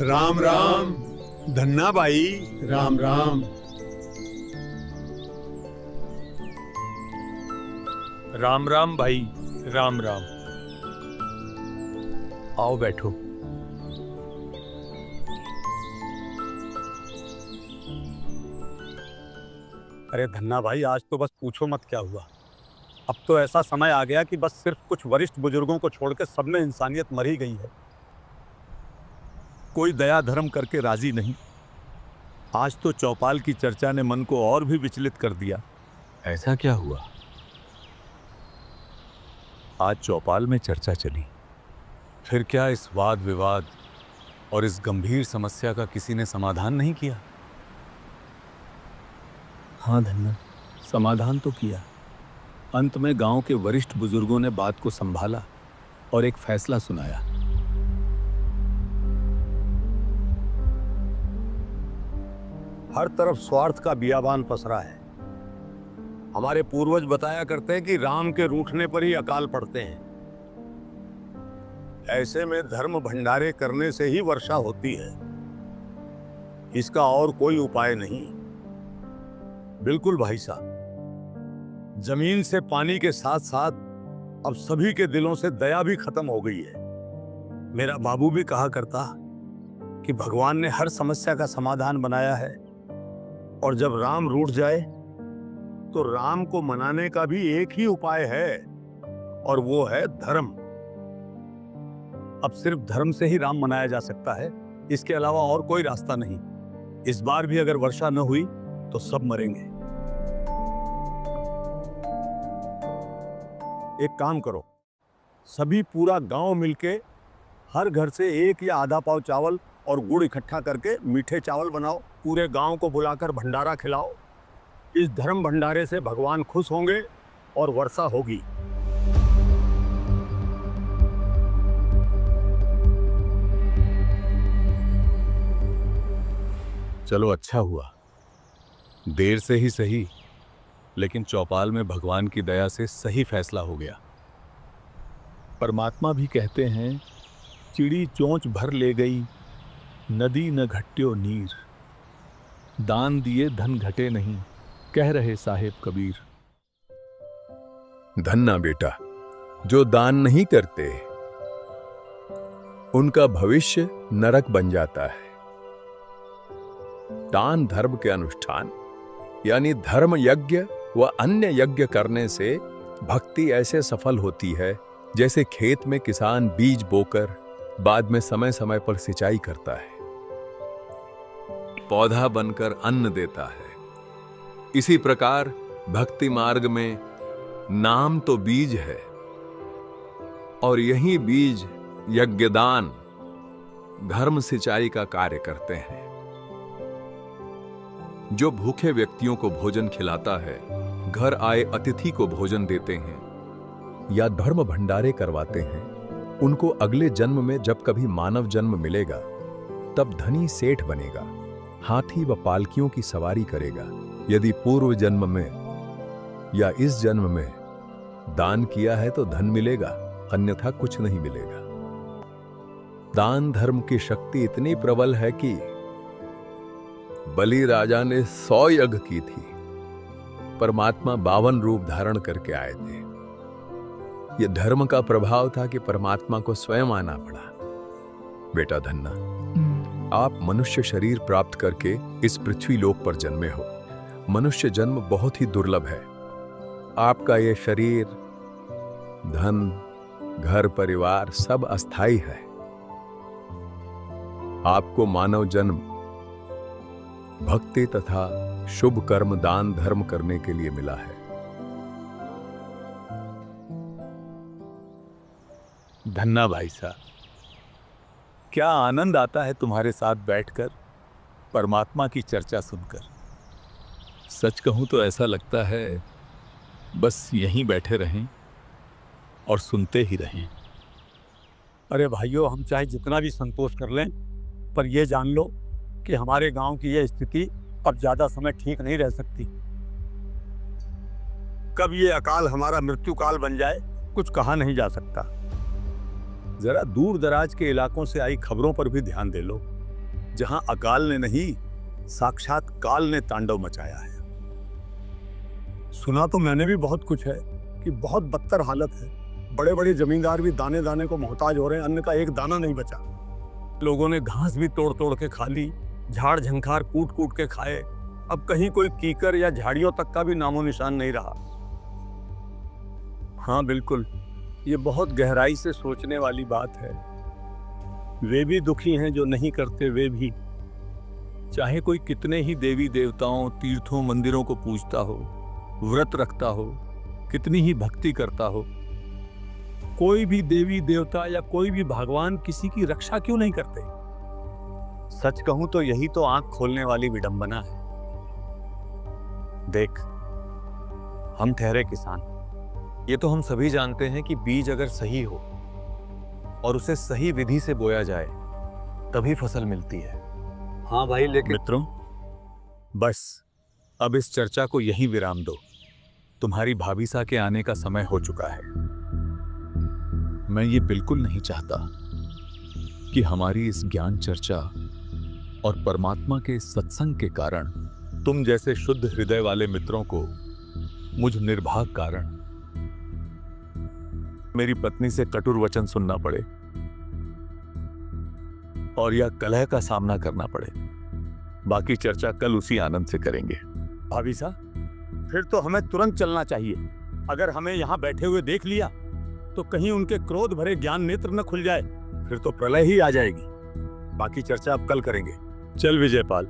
राम राम धन्ना बाई। राम राम। राम राम भाई, राम राम। आओ बैठो। अरे धन्ना भाई, आज तो बस पूछो मत क्या हुआ। अब तो ऐसा समय आ गया कि बस सिर्फ कुछ वरिष्ठ बुजुर्गों को छोड़कर सब में इंसानियत मर ही गई है। कोई दया धर्म करके राजी नहीं। आज तो चौपाल की चर्चा ने मन को और भी विचलित कर दिया। ऐसा क्या हुआ? आज चौपाल में चर्चा चली, फिर क्या इस वाद विवाद और इस गंभीर समस्या का किसी ने समाधान नहीं किया? हाँ धन्ना, समाधान तो किया। अंत में गांव के वरिष्ठ बुजुर्गों ने बात को संभाला और एक फैसला सुनाया। हर तरफ स्वार्थ का बियाबान पसरा है। हमारे पूर्वज बताया करते हैं कि राम के रूठने पर ही अकाल पड़ते हैं। ऐसे में धर्म भंडारे करने से ही वर्षा होती है, इसका और कोई उपाय नहीं। बिल्कुल भाई साहब, जमीन से पानी के साथ साथ अब सभी के दिलों से दया भी खत्म हो गई है। मेरा बाबू भी कहा करता कि भगवान ने हर समस्या का समाधान बनाया है, और जब राम रूठ जाए तो राम को मनाने का भी एक ही उपाय है, और वो है धर्म। अब सिर्फ धर्म से ही राम मनाया जा सकता है, इसके अलावा और कोई रास्ता नहीं। इस बार भी अगर वर्षा न हुई तो सब मरेंगे। एक काम करो, सभी पूरा गांव मिलके हर घर से एक या आधा पाव चावल और गुड़ इकट्ठा करके मीठे चावल बनाओ, पूरे गांव को बुलाकर भंडारा खिलाओ। इस धर्म भंडारे से भगवान खुश होंगे और वर्षा होगी। चलो अच्छा हुआ, देर से ही सही, लेकिन चौपाल में भगवान की दया से सही फैसला हो गया। परमात्मा भी कहते हैं, चिड़ी चोंच भर ले गई, नदी न घट्यो नीर, दान दिए धन घटे नहीं, कह रहे साहेब कबीर। धन्ना बेटा, जो दान नहीं करते उनका भविष्य नरक बन जाता है। दान धर्म के अनुष्ठान यानी धर्म यज्ञ व अन्य यज्ञ करने से भक्ति ऐसे सफल होती है जैसे खेत में किसान बीज बोकर बाद में समय समय पर सिंचाई करता है, पौधा बनकर अन्न देता है। इसी प्रकार भक्ति मार्ग में नाम तो बीज है, और यही बीज यज्ञदान धर्म सिंचाई का कार्य करते हैं। जो भूखे व्यक्तियों को भोजन खिलाता है, घर आए अतिथि को भोजन देते हैं या धर्म भंडारे करवाते हैं, उनको अगले जन्म में जब कभी मानव जन्म मिलेगा तब धनी सेठ बनेगा, हाथी व पालकियों की सवारी करेगा। यदि पूर्व जन्म में या इस जन्म में दान किया है तो धन मिलेगा, अन्यथा कुछ नहीं मिलेगा। दान धर्म की शक्ति इतनी प्रबल है कि बलि राजा ने 100 यज्ञ की थी, परमात्मा 52 रूप धारण करके आए थे। यह धर्म का प्रभाव था कि परमात्मा को स्वयं आना पड़ा। बेटा धन्ना, आप मनुष्य शरीर प्राप्त करके इस पृथ्वी लोक पर जन्मे हो। मनुष्य जन्म बहुत ही दुर्लभ है। आपका यह शरीर, धन, घर परिवार सब अस्थाई है। आपको मानव जन्म भक्ति तथा शुभ कर्म दान धर्म करने के लिए मिला है। धन्ना भाई साहब, क्या आनंद आता है तुम्हारे साथ बैठकर परमात्मा की चर्चा सुनकर। सच कहूं तो ऐसा लगता है बस यहीं बैठे रहें और सुनते ही रहें। अरे भाइयों, हम चाहे जितना भी संतोष कर लें, पर यह जान लो कि हमारे गांव की यह स्थिति अब ज्यादा समय ठीक नहीं रह सकती। कब ये अकाल हमारा मृत्यु काल बन जाए, कुछ कहा नहीं जा सकता। जरा दूर दराज के इलाकों से आई खबरों पर भी ध्यान दे लो, जहां अकाल ने नहीं साक्षात काल ने तांडव मचाया है। सुना तो मैंने भी बहुत कुछ है कि बहुत बदतर हालत है। बड़े बड़े जमींदार भी दाने दाने को मोहताज हो रहे हैं, अन्न का एक दाना नहीं बचा। लोगों ने घास भी तोड़ तोड़ के खा ली, झाड़ झंखार कूट कूट के खाए, अब कहीं कोई कीकर या झाड़ियों तक का भी नामो निशान नहीं रहा। हाँ बिल्कुल, ये बहुत गहराई से सोचने वाली बात है। वे भी दुखी हैं जो नहीं करते, वे भी, चाहे कोई कितने ही देवी देवताओं, तीर्थों, मंदिरों को पूजता हो, व्रत रखता हो, कितनी ही भक्ति करता हो, कोई भी देवी देवता या कोई भी भगवान किसी की रक्षा क्यों नहीं करते? सच कहूं तो यही तो आंख खोलने वाली विडंबना है। देख, हम ठहरे किसान, ये तो हम सभी जानते हैं कि बीज अगर सही हो और उसे सही विधि से बोया जाए तभी फसल मिलती है। हाँ भाई, लेकिन मित्रों, बस अब इस चर्चा को यहीं विराम दो। तुम्हारी भाभीसा के आने का समय हो चुका है। मैं ये बिल्कुल नहीं चाहता कि हमारी इस ज्ञान चर्चा और परमात्मा के सत्संग के कारण तुम जैसे शुद्ध हृदय वाले मित्रों को मुझ निर्भाग कारण मेरी पत्नी से कटुर वचन सुनना पड़े और या कलह का सामना करना पड़े। बाकी चर्चा कल उसी आनंद से करेंगे। भाभी साहब, फिर तो हमें तुरंत चलना चाहिए। अगर हमें यहाँ बैठे हुए देख लिया तो कहीं उनके क्रोध भरे ज्ञान नेत्र न खुल जाए, फिर तो प्रलय ही आ जाएगी। बाकी चर्चा अब कल करेंगे। चल विजयपाल।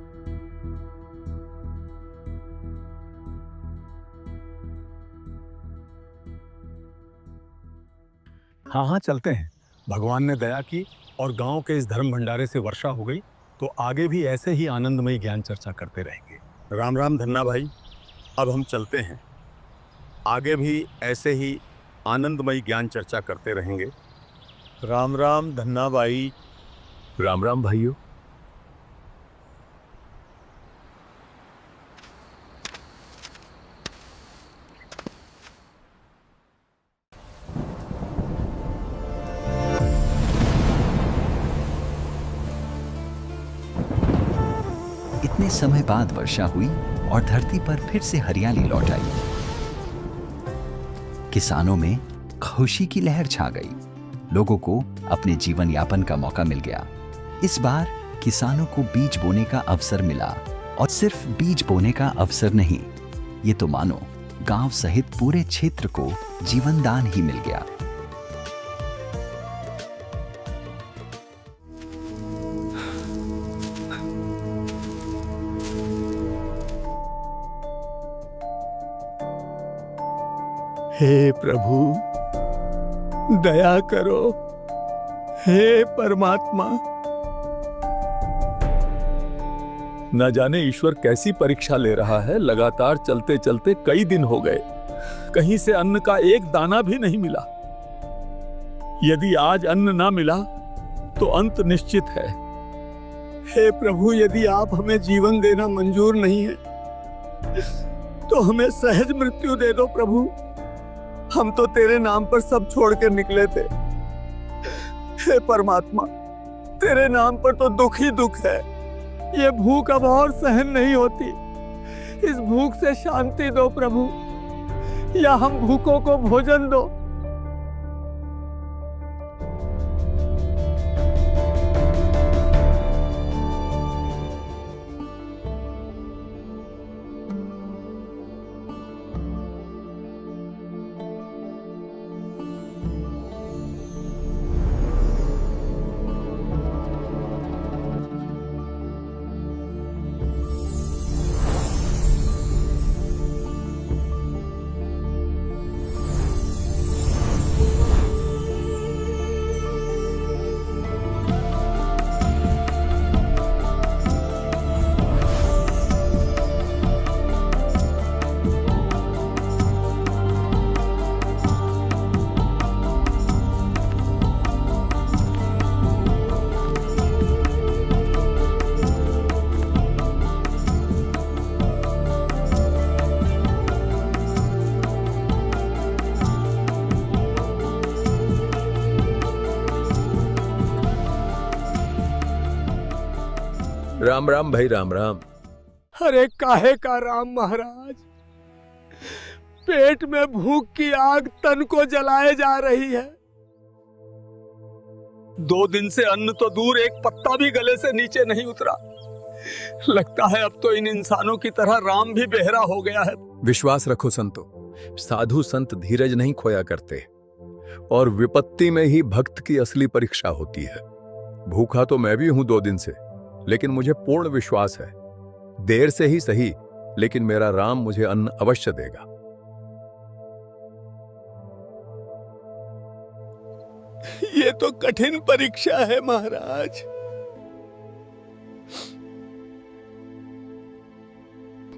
हाँ हाँ, चलते हैं। भगवान ने दया की और गांव के इस धर्म भंडारे से वर्षा हो गई तो आगे भी ऐसे ही आनंदमयी ज्ञान चर्चा करते रहेंगे। राम राम धन्ना भाई, अब हम चलते हैं। आगे भी ऐसे ही आनंदमयी ज्ञान चर्चा करते रहेंगे। राम राम धन्ना भाई। राम राम भाइयों। इतने समय बाद वर्षा हुई और धरती पर फिर से हरियाली लौट आई। किसानों में खुशी की लहर छा गई। लोगों को अपने जीवन यापन का मौका मिल गया। इस बार किसानों को बीज बोने का अवसर मिला, और सिर्फ बीज बोने का अवसर नहीं, ये तो मानो गांव सहित पूरे क्षेत्र को जीवन दान ही मिल गया। हे प्रभु, दया करो। हे परमात्मा। न जाने ईश्वर कैसी परीक्षा ले रहा है। लगातार चलते चलते कई दिन हो गए, कहीं से अन्न का एक दाना भी नहीं मिला। यदि आज अन्न ना मिला तो अंत निश्चित है। हे प्रभु, यदि आप हमें जीवन देना मंजूर नहीं है तो हमें सहज मृत्यु दे दो प्रभु। हम तो तेरे नाम पर सब छोड़ कर निकले थे। हे परमात्मा, तेरे नाम पर तो दुख ही दुख है। ये भूख अब और सहन नहीं होती। इस भूख से शांति दो प्रभु, या हम भूखों को भोजन दो। राम राम भाई, राम राम। अरे काहे का राम महाराज, पेट में भूख की आग तन को जलाए जा रही है। 2 दिन से अन्न तो दूर, एक पत्ता भी गले से नीचे नहीं उतरा। लगता है अब तो इन इंसानों की तरह राम भी बेहरा हो गया है। विश्वास रखो संतो, साधु संत धीरज नहीं खोया करते और विपत्ति में ही भक्त की असली परीक्षा होती है। भूखा तो मैं भी हूं 2 दिन से, लेकिन मुझे पूर्ण विश्वास है, देर से ही सही, लेकिन मेरा राम मुझे अन्न अवश्य देगा। ये तो कठिन परीक्षा है महाराज।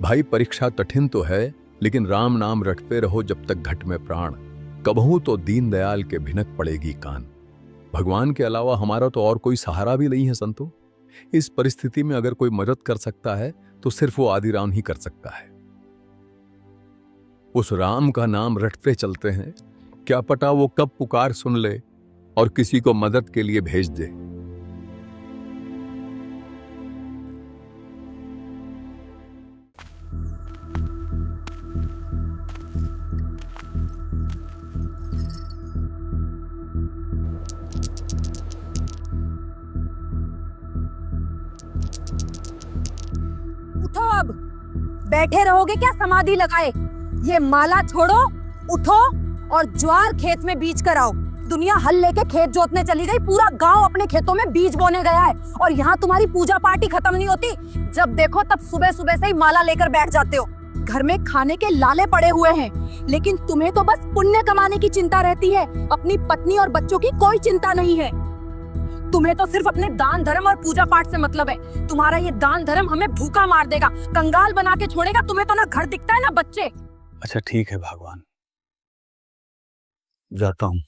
भाई परीक्षा कठिन तो है, लेकिन राम नाम रटते रहो जब तक घट में प्राण। कबहू तो दीनदयाल के भिनक पड़ेगी कान। भगवान के अलावा हमारा तो और कोई सहारा भी नहीं है संतो। इस परिस्थिति में अगर कोई मदद कर सकता है तो सिर्फ वो आदि राम ही कर सकता है। उस राम का नाम रटते चलते हैं, क्या पता वो कब पुकार सुन ले और किसी को मदद के लिए भेज दे। उठो अब, बैठे रहोगे क्या समाधि लगाए? ये माला छोड़ो, उठो और ज्वार खेत में बीज कर आओ। दुनिया हल लेके खेत जोतने चली गई, पूरा गांव अपने खेतों में बीज बोने गया है और यहाँ तुम्हारी पूजा पार्टी खत्म नहीं होती। जब देखो तब सुबह सुबह से ही माला लेकर बैठ जाते हो। घर में खाने के लाले पड़े हुए हैं, लेकिन तुम्हें तो बस पुण्य कमाने की चिंता रहती है, अपनी पत्नी और बच्चों की कोई चिंता नहीं है। तुम्हें तो सिर्फ अपने दान धर्म और पूजा पाठ से मतलब है। तुम्हारा ये दान धर्म हमें भूखा मार देगा, कंगाल बना के छोड़ेगा। तुम्हें तो ना घर दिखता है ना बच्चे। अच्छा ठीक है भगवान, जाता हूं।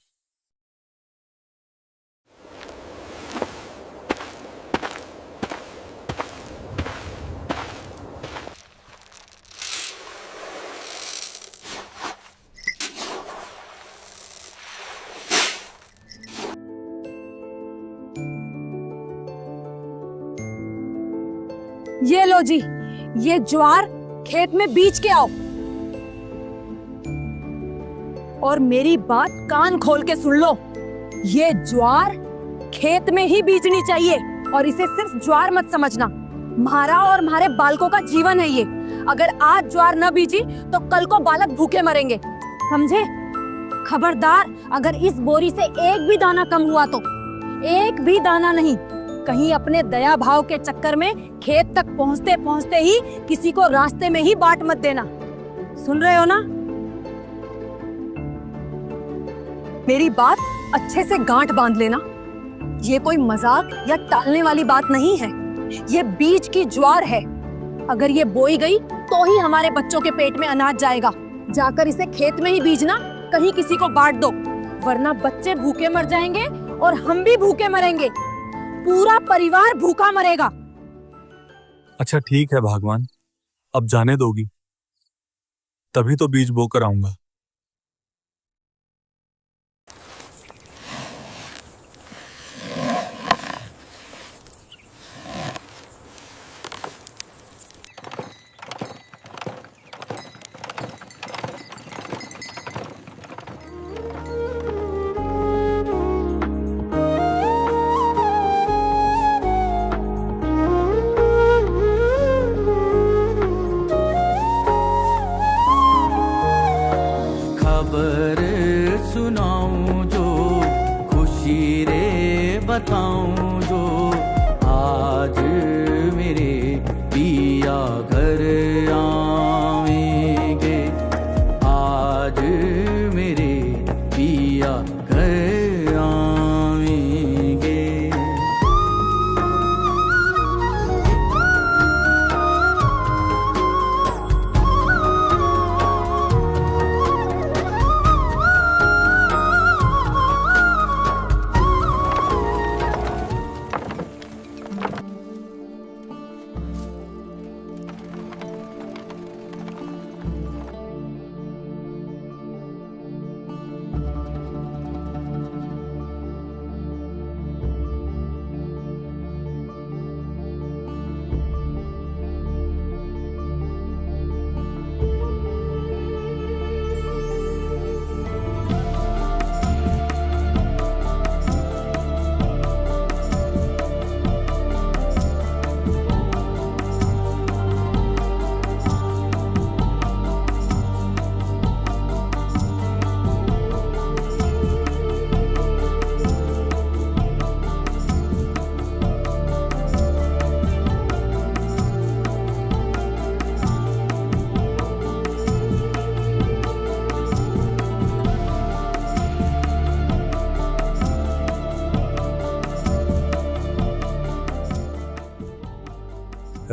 ये लो जी, ये ज्वार खेत में बीज के आओ। और मेरी बात कान खोल के सुन लो, ये ज्वार खेत में ही बीजनी चाहिए और इसे सिर्फ ज्वार मत समझना। हमारा और हमारे बालकों का जीवन है ये। अगर आज ज्वार न बीजी तो कल को बालक भूखे मरेंगे, समझे? खबरदार, अगर इस बोरी से एक भी दाना कम हुआ तो, एक भी दाना नहीं, कहीं अपने दया भाव के चक्कर में खेत तक पहुंचते पहुंचते ही किसी को रास्ते में ही बांट मत देना। सुन रहे हो ना? मेरी बात अच्छे से गांठ बांध लेना। ये कोई मजाक या टालने वाली बात नहीं है। ये बीज की ज्वार है। अगर ये बोई गई तो ही हमारे बच्चों के पेट में अनाज जाएगा। जाकर इसे खेत में ही बीजना, कहीं किसी को बांट दो, वरना बच्चे भूखे मर जाएंगे और हम भी भूखे मरेंगे। पूरा परिवार भूखा मरेगा। अच्छा ठीक है भगवान, अब जाने दोगी? तभी तो बीज बोकर आऊंगा। बताऊं जो आज मेरे पिया घर आएंगे, आज मेरे पिया घर आएंगे।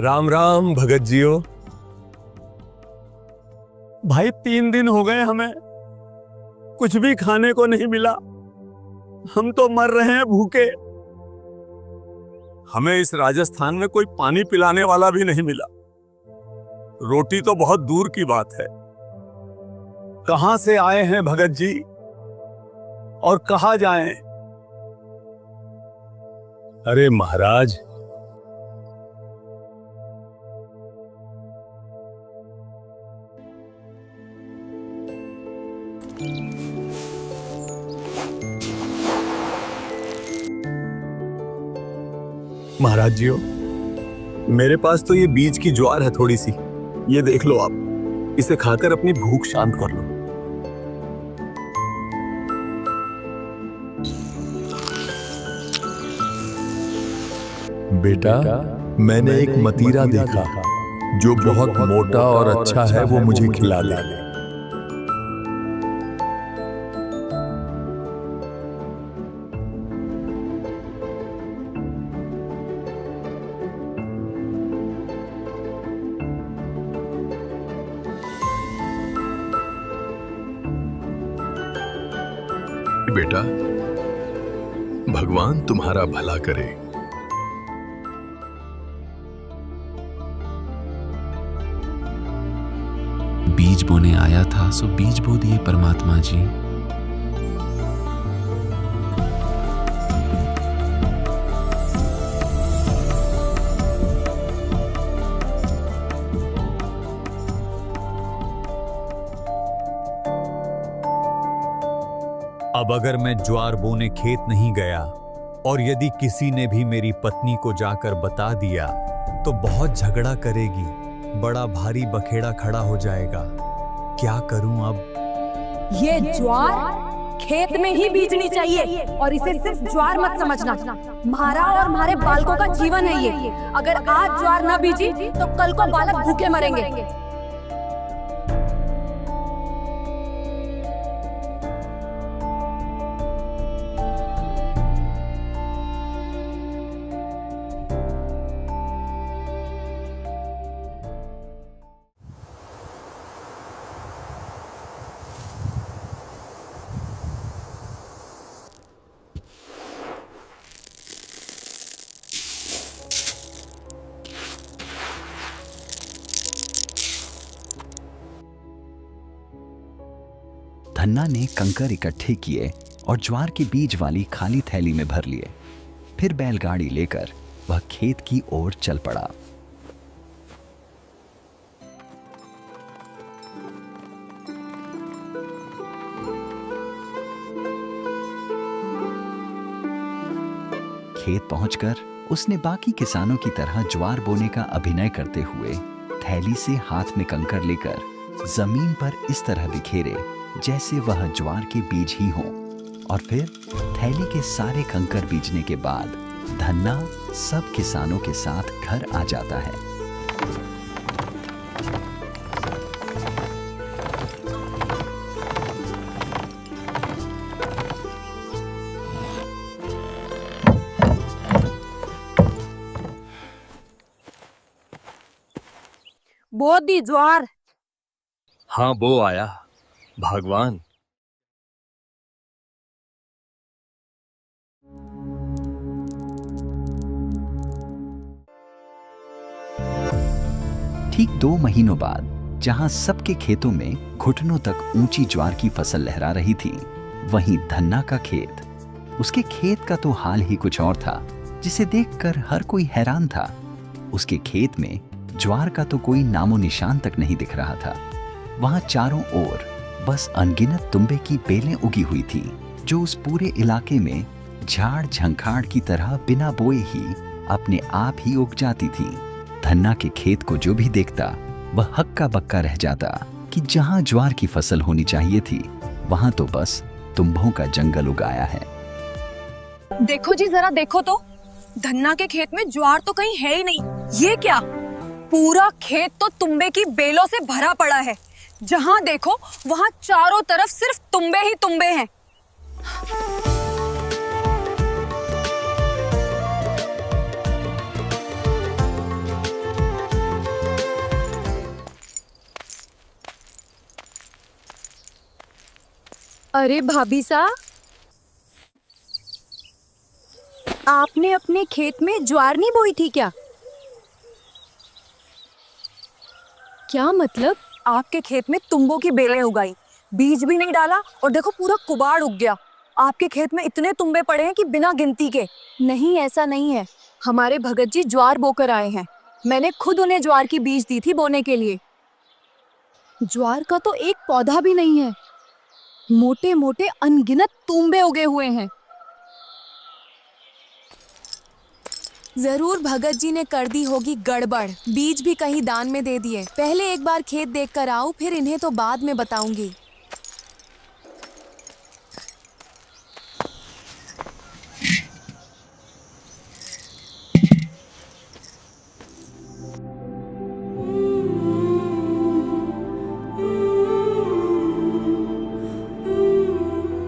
राम राम भगत जियो। भाई 3 दिन हो गए, हमें कुछ भी खाने को नहीं मिला। हम तो मर रहे हैं भूखे। हमें इस राजस्थान में कोई पानी पिलाने वाला भी नहीं मिला। रोटी तो बहुत दूर की बात है। कहां से आए हैं भगत जी और कहां जाएं? अरे महाराज, महाराज जियो, मेरे पास तो ये बीज की ज्वार है थोड़ी सी, ये देख लो आप। इसे खाकर अपनी भूख शांत कर लो। बेटा, मैंने एक मतीरा देखा जो बहुत मोटा और अच्छा है, वो मुझे खिला दे। बेटा, भगवान तुम्हारा भला करे। बीज बोने आया था सो बीज बो दिए परमात्मा जी। अब अगर मैं ज्वार बोने खेत नहीं गया और यदि किसी ने भी मेरी पत्नी को जाकर बता दिया तो बहुत झगड़ा करेगी, बड़ा भारी बखेड़ा खड़ा हो जाएगा। क्या करूं अब? ये ज्वार खेत में ही बीजनी चाहिए और इसे सिर्फ ज्वार मत समझना। हमारा और हमारे बालकों का जीवन है ये। अगर आज ज्वार न बीजी तो कल को बालक भूखे मरेंगे। धन्ना ने कंकर इकट्ठे किए और ज्वार के बीज वाली खाली थैली में भर लिए। फिर बैलगाड़ी लेकर वह खेत की ओर चल पड़ा। खेत पहुंचकर उसने बाकी किसानों की तरह ज्वार बोने का अभिनय करते हुए थैली से हाथ में कंकर लेकर जमीन पर इस तरह बिखेरे जैसे वह ज्वार के बीज ही हों। और फिर थैली के सारे कंकर बीजने के बाद धन्ना सब किसानों के साथ घर आ जाता है। बो दी ज्वार। हाँ, बो आया भगवान। ठीक 2 महीनों बाद जहां सबके खेतों में घुटनों तक ऊंची ज्वार की फसल लहरा रही थी, वहीं धन्ना का खेत, उसके खेत का तो हाल ही कुछ और था, जिसे देखकर हर कोई हैरान था। उसके खेत में ज्वार का तो कोई नामो निशान तक नहीं दिख रहा था। वहां चारों ओर बस अनगिनत तुंबे की बेलें उगी हुई थी, जो उस पूरे इलाके में झाड़ झंखाड़ की तरह बिना बोए ही अपने आप ही उग जाती थी। धन्ना के खेत को जो भी देखता वह हक्का बक्का रह जाता कि जहां ज्वार की फसल होनी चाहिए थी, वहां तो बस तुम्बों का जंगल उगाया है। देखो जी, जरा देखो तो, धन्ना के खेत में ज्वार तो कहीं है ही नहीं। ये क्या, पूरा खेत तो तुम्बे की बेलों से भरा पड़ा है। जहां देखो वहां चारों तरफ सिर्फ तुम्बे ही तुम्बे हैं। अरे भाभी साहब, आपने अपने खेत में ज्वार नहीं बोई थी क्या? क्या मतलब? आपके खेत में तुंबों की बेलें उगाई, बीज भी नहीं डाला और देखो पूरा कुबाड़ उग गया। आपके खेत में इतने तुंबे पड़े हैं कि बिना गिनती के। नहीं, ऐसा नहीं है। हमारे भगत जी ज्वार बोकर आए हैं। मैंने खुद उन्हें ज्वार की बीज दी थी बोने के लिए। ज्वार का तो एक पौधा भी नहीं है, मोटे मोटे अनगिनत तुंबे उगे हुए हैं। जरूर भगत जी ने कर दी होगी गड़बड़, बीज भी कहीं दान में दे दिए। पहले एक बार खेत देख कर आऊं, फिर इन्हें तो बाद में बताऊंगी।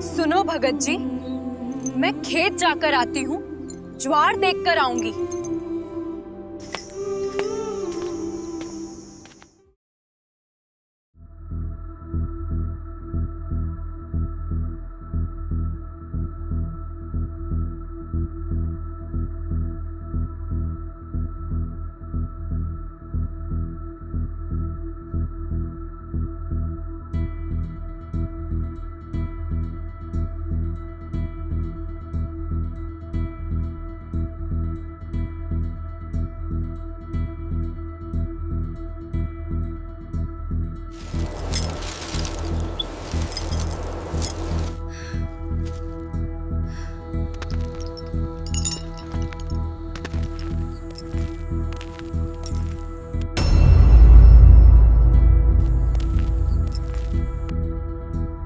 सुनो भगत जी, मैं खेत जाकर आती हूँ, ज्वार देखकर आऊंगी।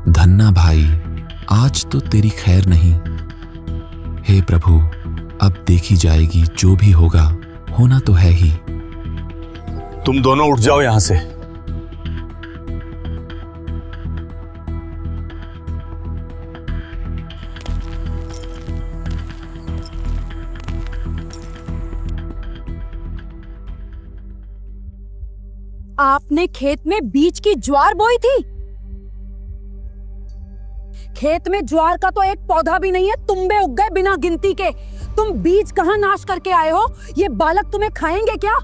धन्ना भाई, आज तो तेरी खैर नहीं। हे प्रभु, अब देखी जाएगी, जो भी होगा होना तो है ही। तुम दोनों उठ जाओ यहां से। आपने खेत में बीज की ज्वार बोई थी? खेत में ज्वार का तो एक पौधा भी नहीं है, तुंबे उग गए बिना गिनती के। तुम बीज कहां नाश करके आए हो? ये बालक तुम्हें खाएंगे क्या?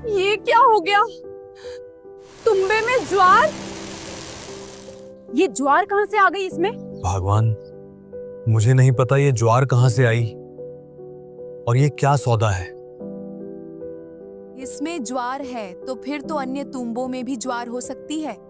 ये क्या हो गया? तुंबे में ज्वार? ये ज्वार कहां से आ गई इसमें? भगवान, मुझे नहीं पता ये ज्वार कहां से आई और ये क्या सौदा है। इसमें ज्वार है तो फिर तो अन्य तुंबों में भी ज्वार हो सकती है।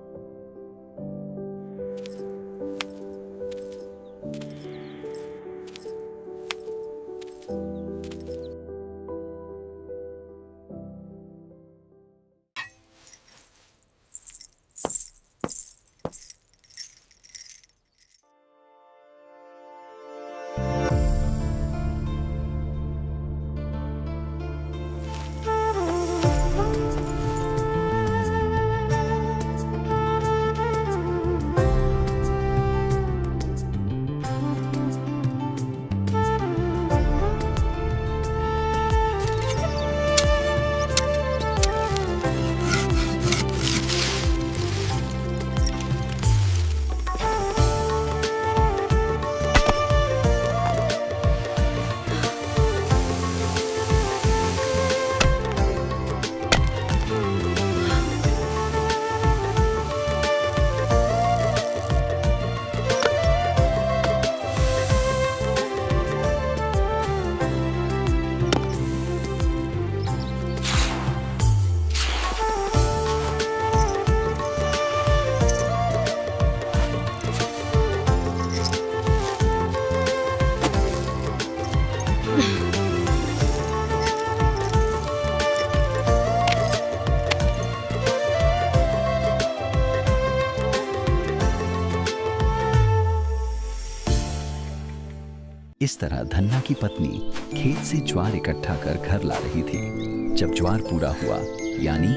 इस तरह धन्ना की पत्नी खेत से ज्वार इकट्ठा कर घर ला रही थी। जब ज्वार पूरा हुआ, यानी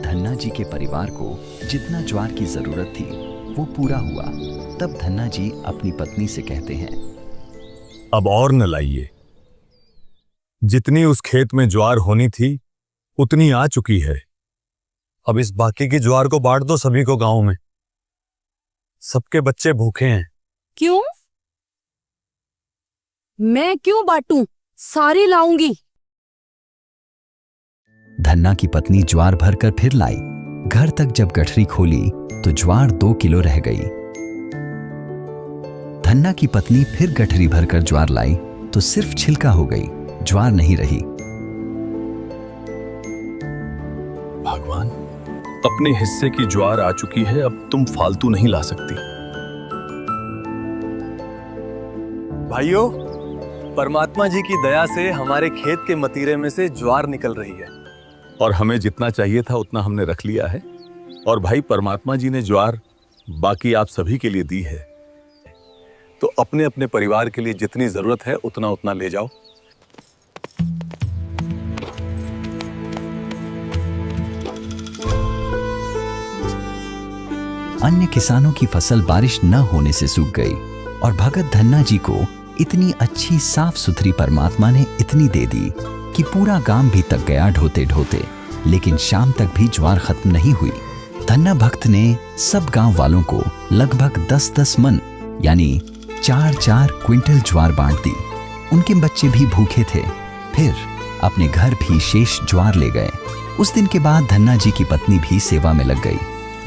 धन्ना जी के परिवार को जितना ज्वार की जरूरत थी वो पूरा हुआ, तब धन्ना जी अपनी पत्नी से कहते हैं, अब और न लाइए। जितनी उस खेत में ज्वार होनी थी उतनी आ चुकी है। अब इस बाकी की ज्वार को बांट दो सभी को गांव में। सबके बच्चे भूखे हैं। क्यों? मैं क्यों बांटूं? सारी लाऊंगी। धन्ना की पत्नी ज्वार भरकर फिर लाई। घर तक जब गठरी खोली तो ज्वार 2 किलो रह गई। धन्ना की पत्नी फिर गठरी भरकर ज्वार लाई तो सिर्फ छिलका हो गई, ज्वार नहीं रही। भगवान, अपने हिस्से की ज्वार आ चुकी है, अब तुम फालतू नहीं ला सकती। भाइयों, परमात्मा जी की दया से हमारे खेत के मतीरे में से ज्वार निकल रही है। और हमें जितना चाहिए था उतना हमने रख लिया है। और भाई, परमात्मा जी ने ज्वार बाकी आप सभी के लिए दी है, तो अपने अपने परिवार के लिए जितनी जरूरत है उतना उतना ले जाओ। अन्य किसानों की फसल बारिश न होने से सूख गई और भगत धन्ना जी को इतनी अच्छी साफ सुथरी परमात्मा ने इतनी दे दी कि पूरा गांव भी तक गया ढोते ढोते, लेकिन शाम तक भी ज्वार खत्म नहीं हुई। धन्ना भक्त ने सब गांव वालों को लगभग 10-10 मन यानी 4-4 क्विंटल ज्वार बांट दी। उनके बच्चे भी भूखे थे। फिर अपने घर भी शेष ज्वार ले गए। उस दिन के बाद धन्ना जी की पत्नी भी सेवा में लग गई।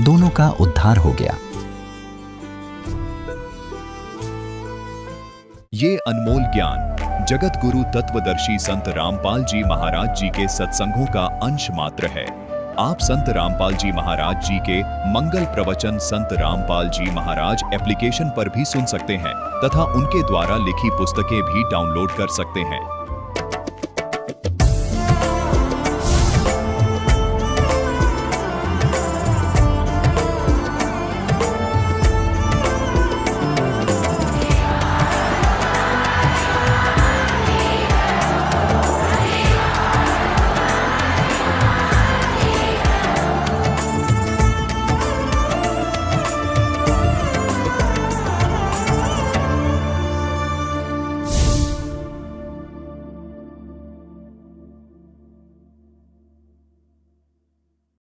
दोनों का उद्धार हो गया। ये अनमोल ज्ञान जगत गुरु तत्वदर्शी संत रामपाल जी महाराज जी के सत्संगों का अंश मात्र है। आप संत रामपाल जी महाराज जी के मंगल प्रवचन संत रामपाल जी महाराज एप्लीकेशन पर भी सुन सकते हैं तथा उनके द्वारा लिखी पुस्तकें भी डाउनलोड कर सकते हैं।